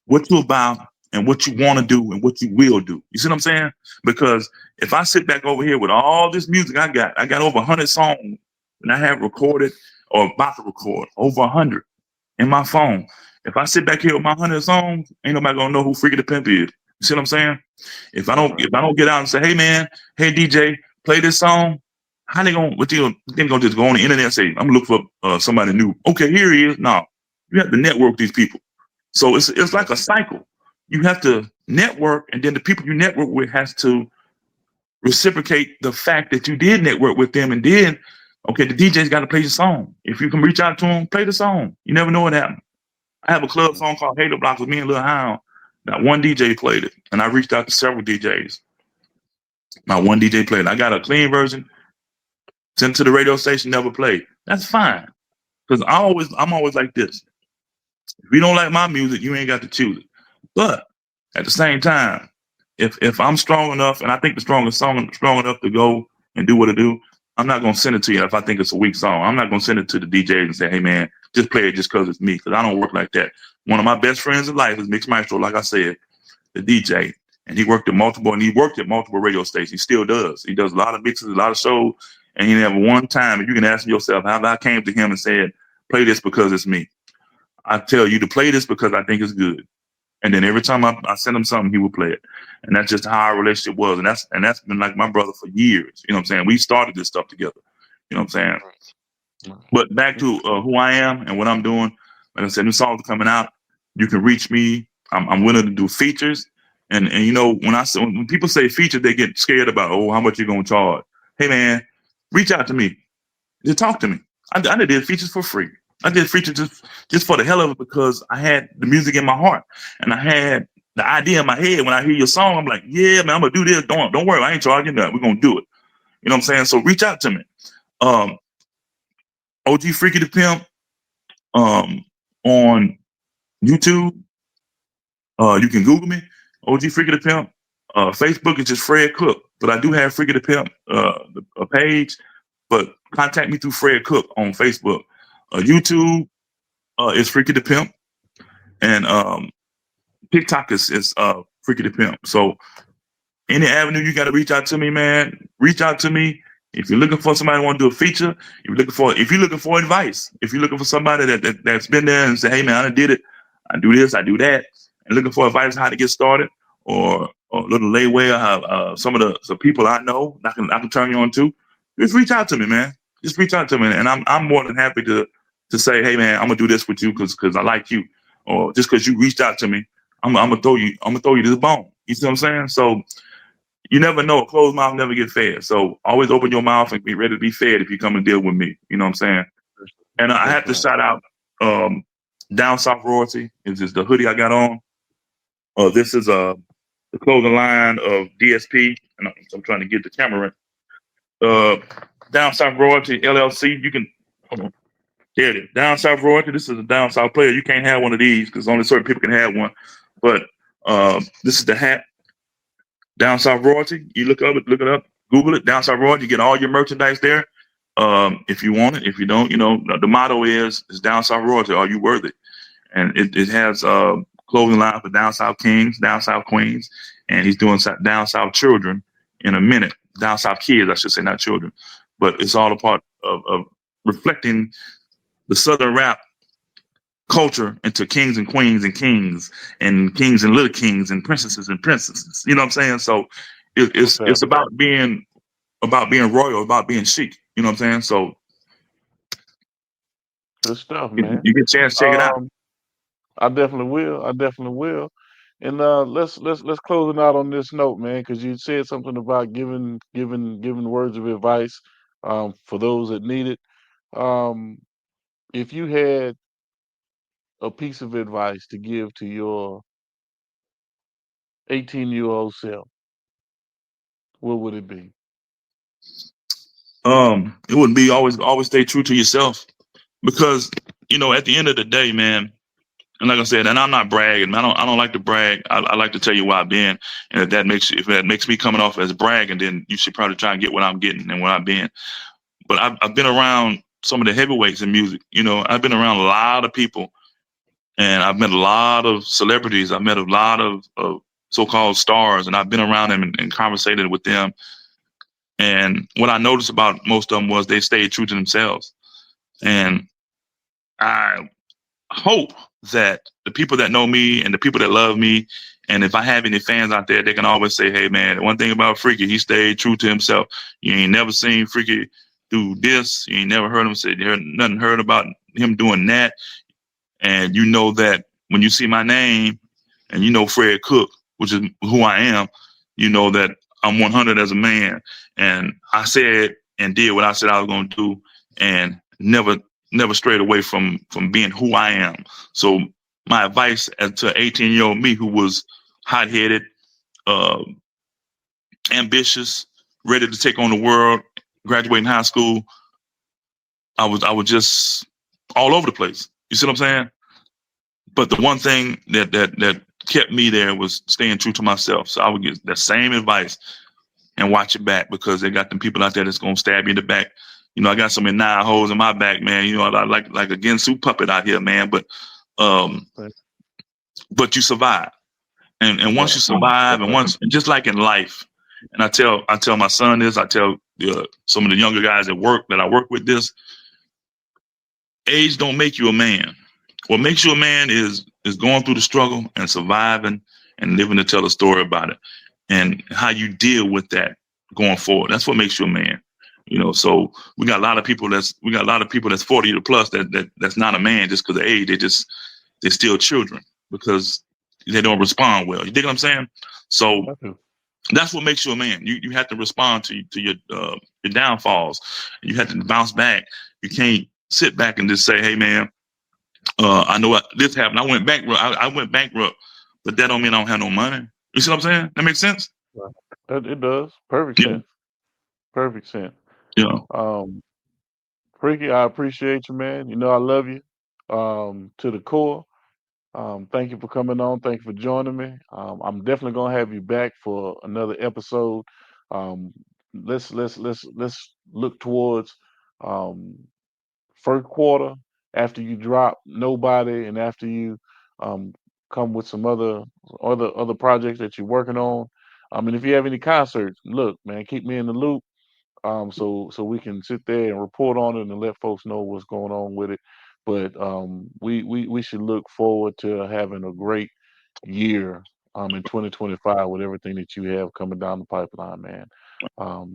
what you're about, and what you want to do and what you will do. You see what I'm saying? Because if I sit back over here with all this music I got over 100 songs and I have recorded or about to record over 100 in my phone. If I sit back here with my 100 songs, ain't nobody gonna know who Freakie da Pimp is. You see what I'm saying? If I don't get out and say, hey man, hey DJ, play this song, how they gonna just go on the internet and say, I'm gonna look for somebody new. Okay, here he is. No, you have to network these people. So it's like a cycle. You have to network, and then the people you network with has to reciprocate the fact that you did network with them, and then okay, the DJ's got to play your song. If you can reach out to him, play the song. You never know what happened. I have a club song called Halo Block with me and Lil Hound. Not one DJ played it, and I reached out to several DJs. Not one DJ played it. I got a clean version, sent to the radio station, never played. That's fine, because I'm always like this. If you don't like my music, you ain't got to choose it. But at the same time, if I'm strong enough, and I think the strongest song strong enough to go and do what I do, I'm not gonna send it to you if I think it's a weak song. I'm not gonna send it to the DJs and say, hey man, just play it just because it's me, because I don't work like that. One of my best friends in life is Mix Maestro, like I said, the DJ. And he worked at multiple radio stations. He still does. He does a lot of mixes, a lot of shows, and he never one time, and you can ask yourself, how I came to him and said, play this because it's me. I tell you to play this because I think it's good. And then every time I send him something, he would play it. And that's just how our relationship was. And that's been like my brother for years. You know what I'm saying? We started this stuff together. You know what I'm saying? But back to who I am and what I'm doing. Like I said, new songs are coming out. You can reach me. I'm willing to do features. And you know, when people say feature, they get scared about, oh, how much you gonna charge? Hey man, reach out to me. Just talk to me. I did features for free. I did features just for the hell of it, because I had the music in my heart and I had the idea in my head. When I hear your song, I'm like, yeah, man, I'm gonna do this. Don't worry, I ain't charging that. We're gonna do it. You know what I'm saying? So reach out to me. OG Freakie da Pimp on YouTube. You can Google me, OG Freakie da Pimp. Facebook is just Fred Cook, but I do have Freakie da Pimp a page. But contact me through Fred Cook on Facebook. YouTube is Freakie da Pimp, and TikTok is Freakie da Pimp. So any avenue you got to reach out to me, man. Reach out to me. If you're looking for somebody who want to do a feature, if you're looking for advice, if you're looking for somebody that's been there and say, hey man, I did it, I do this, I do that, and looking for advice on how to get started, or a little layway, some of the people I know I can turn you on to, just reach out to me, man. Just reach out to me, and I'm more than happy to say, hey man, I'm gonna do this with you because I like you, or just because you reached out to me, I'm gonna throw you this bone. You see what I'm saying? So you never know. A closed mouth never get fed. So always open your mouth and be ready to be fed if you come and deal with me. You know what I'm saying? And I have to shout out Down South Royalty. Is just the hoodie I got on. This is the clothing line of DSP, and I'm trying to get the camera in. Down South Royalty LLC. You can. Hold on. There it is. Down South Royalty. This is a Down South player. You can't have one of these because only certain people can have one. But this is the hat. Down South Royalty. You look it up, Google it. Down South Royalty. You get all your merchandise there. If you want it, if you don't, you know, the motto is Down South Royalty. Are you worthy? And it has clothing line for Down South Kings, Down South Queens, and he's doing Down South Children in a minute. Down South Kids, I should say, not children. But it's all a part of reflecting the Southern rap culture into kings and queens and kings and little kings and princesses and princesses. You know what I'm saying? So it's about being royal, about being chic. You know what I'm saying? So good stuff, man. you get a chance to check it out. I definitely will. And let's close it out on this note, man, because you said something about giving words of advice for those that need it. Um, if you had a piece of advice to give to your 18-year-old self, what would it be? It wouldn't be always stay true to yourself because at the end of the day, man. And like I said, and I'm not bragging. I don't like to brag. I like to tell you where I've been, and if that makes me coming off as bragging, then you should probably try and get what I'm getting and where I've been. But I've been around some of the heavyweights in music. I've been around a lot of people, and I've met a lot of celebrities. I've met a lot of so-called stars, and I've been around them and conversated with them. And what I noticed about most of them was they stayed true to themselves. And I hope that the people that know me and the people that love me, and if I have any fans out there, they can always say, "Hey, man, the one thing about Freaky, he stayed true to himself. You ain't never seen Freaky do this. You ain't never heard him say heard about him doing that. And you know that when you see my name, and you know Fred Cook, which is who I am, you know that I'm 100 as a man. And I said and did what I said I was going to do, and never strayed away from being who I am. So my advice to 18-year-old me, who was hot headed, uh, ambitious, ready to take on the world, graduating high school, I was just all over the place. You see what I'm saying? But the one thing that kept me there was staying true to myself. So I would get the same advice and watch it back, because they got them people out there that's gonna stab you in the back. I got so many 9 holes in my back, man. I like a Ginsu puppet out here, man. Um, Right. but you survive, and once Yeah, you survive, that's and right. just like in life, and I tell my son this, I tell some of the younger guys at work that I work with this: age don't make you a man. What makes you a man is going through the struggle and surviving and living to tell a story about it, and how you deal with that going forward. That's what makes you a man. So we got a lot of people that's 40 to plus that's not a man just because of age. They're still children because they don't respond well. You dig what I'm saying? So I do. that's what makes you a man. You have to respond to your downfalls. You have to bounce back. You can't sit back and just say, "Hey, man, I know this happened. I went bankrupt. I went bankrupt, but that don't mean I don't have no money." You see what I'm saying? That makes sense. Right. It does. Perfect Yeah, sense. Perfect sense. yeah. Um, Freaky, I appreciate you, man. You know I love you to the core. Thank you for coming on. Thank you for joining me. I'm definitely gonna have you back for another episode. Um, let's look towards um, first quarter after you drop Nobody, and after you um, come with some other projects that you're working on. And if you have any concerts, look, man, keep me in the loop, so we can sit there and report on it and let folks know what's going on with it. But we should look forward to having a great year in 2025 with everything that you have coming down the pipeline, man.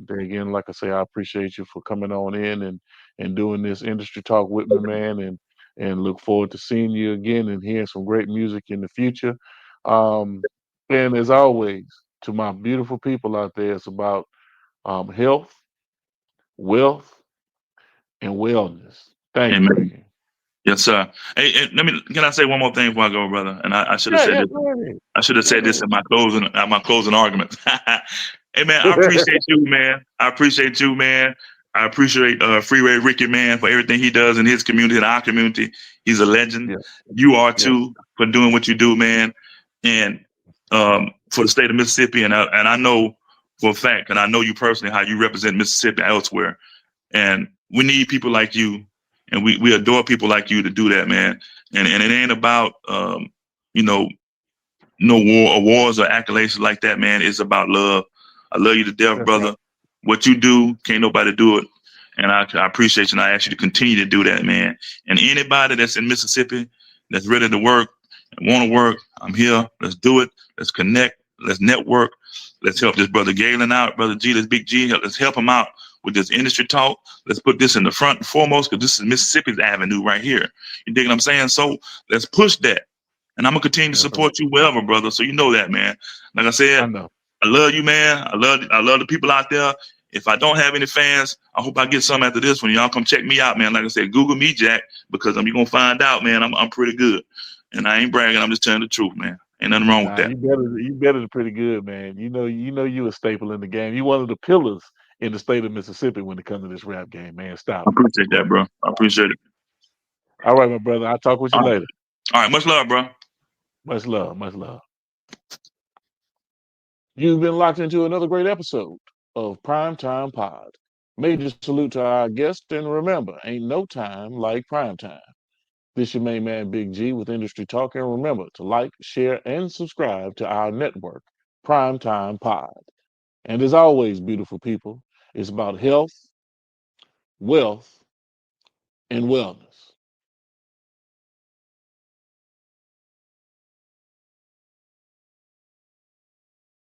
There again, like I say, I appreciate you for coming on in and doing this industry talk with me, man, and look forward to seeing you again and hearing some great music in the future. Um, and as always, to my beautiful people out there, it's about health, wealth, and wellness. Thank you, Amen. Freaky. Yes, sir. Hey, can I say one more thing before I go, brother? And I should have Yeah, said yeah, this. go ahead. I should have Go said this ahead. in my closing argument. Hey, man, I appreciate you, man. I appreciate you, man. I appreciate Freeway Ricky, man, for everything he does in his community and our community. He's a legend. Yeah, You are yeah, too, for doing what you do, man. And for the state of Mississippi, and I know for a fact, and I know you personally, how you represent Mississippi elsewhere. And we need people like you, and we adore people like you to do that, man. And it ain't about you know no awards or accolades like that, man. It's about love. I love you to death, that's right. brother. What you do, can't nobody do it. And I appreciate you, and I ask you to continue to do that, man. And anybody that's in Mississippi that's ready to work and want to work, I'm here. Let's do it. Let's connect. Let's network. Let's help this brother Galen out, brother G, this big G. Let's help him out with this industry talk. Let's put this in the front and foremost, because this is Mississippi's avenue right here. You dig what I'm saying? So let's push that. and I'm gonna continue to That's right. support you wherever, brother. So you know that, man. Like I I said, know. I love you, man. I love the people out there. If I don't have any fans, I hope I get some after this one. Y'all come check me out, man. Like I said, Google me, Jack, because you're gonna find out, man. I'm pretty good, and I ain't bragging. I'm just telling the truth, man. Ain't nothing wrong with Nah, that. you better than pretty good, man. You a staple in the game. You one of the pillars in the state of Mississippi when it comes to this rap game, man. Stop I it. appreciate that, bro. I appreciate it. All right, my brother. I'll talk with you All right, later. all right. Much love, bro. Much love. Much love. You've been locked into another great episode of Primetime Pod. Major salute to our guest, and remember, ain't no time like prime time. This your main man, Big G, with Industry Talk, and remember to like, share, and subscribe to our network, Primetime Pod. And as always, beautiful people, it's about health, wealth, and wellness.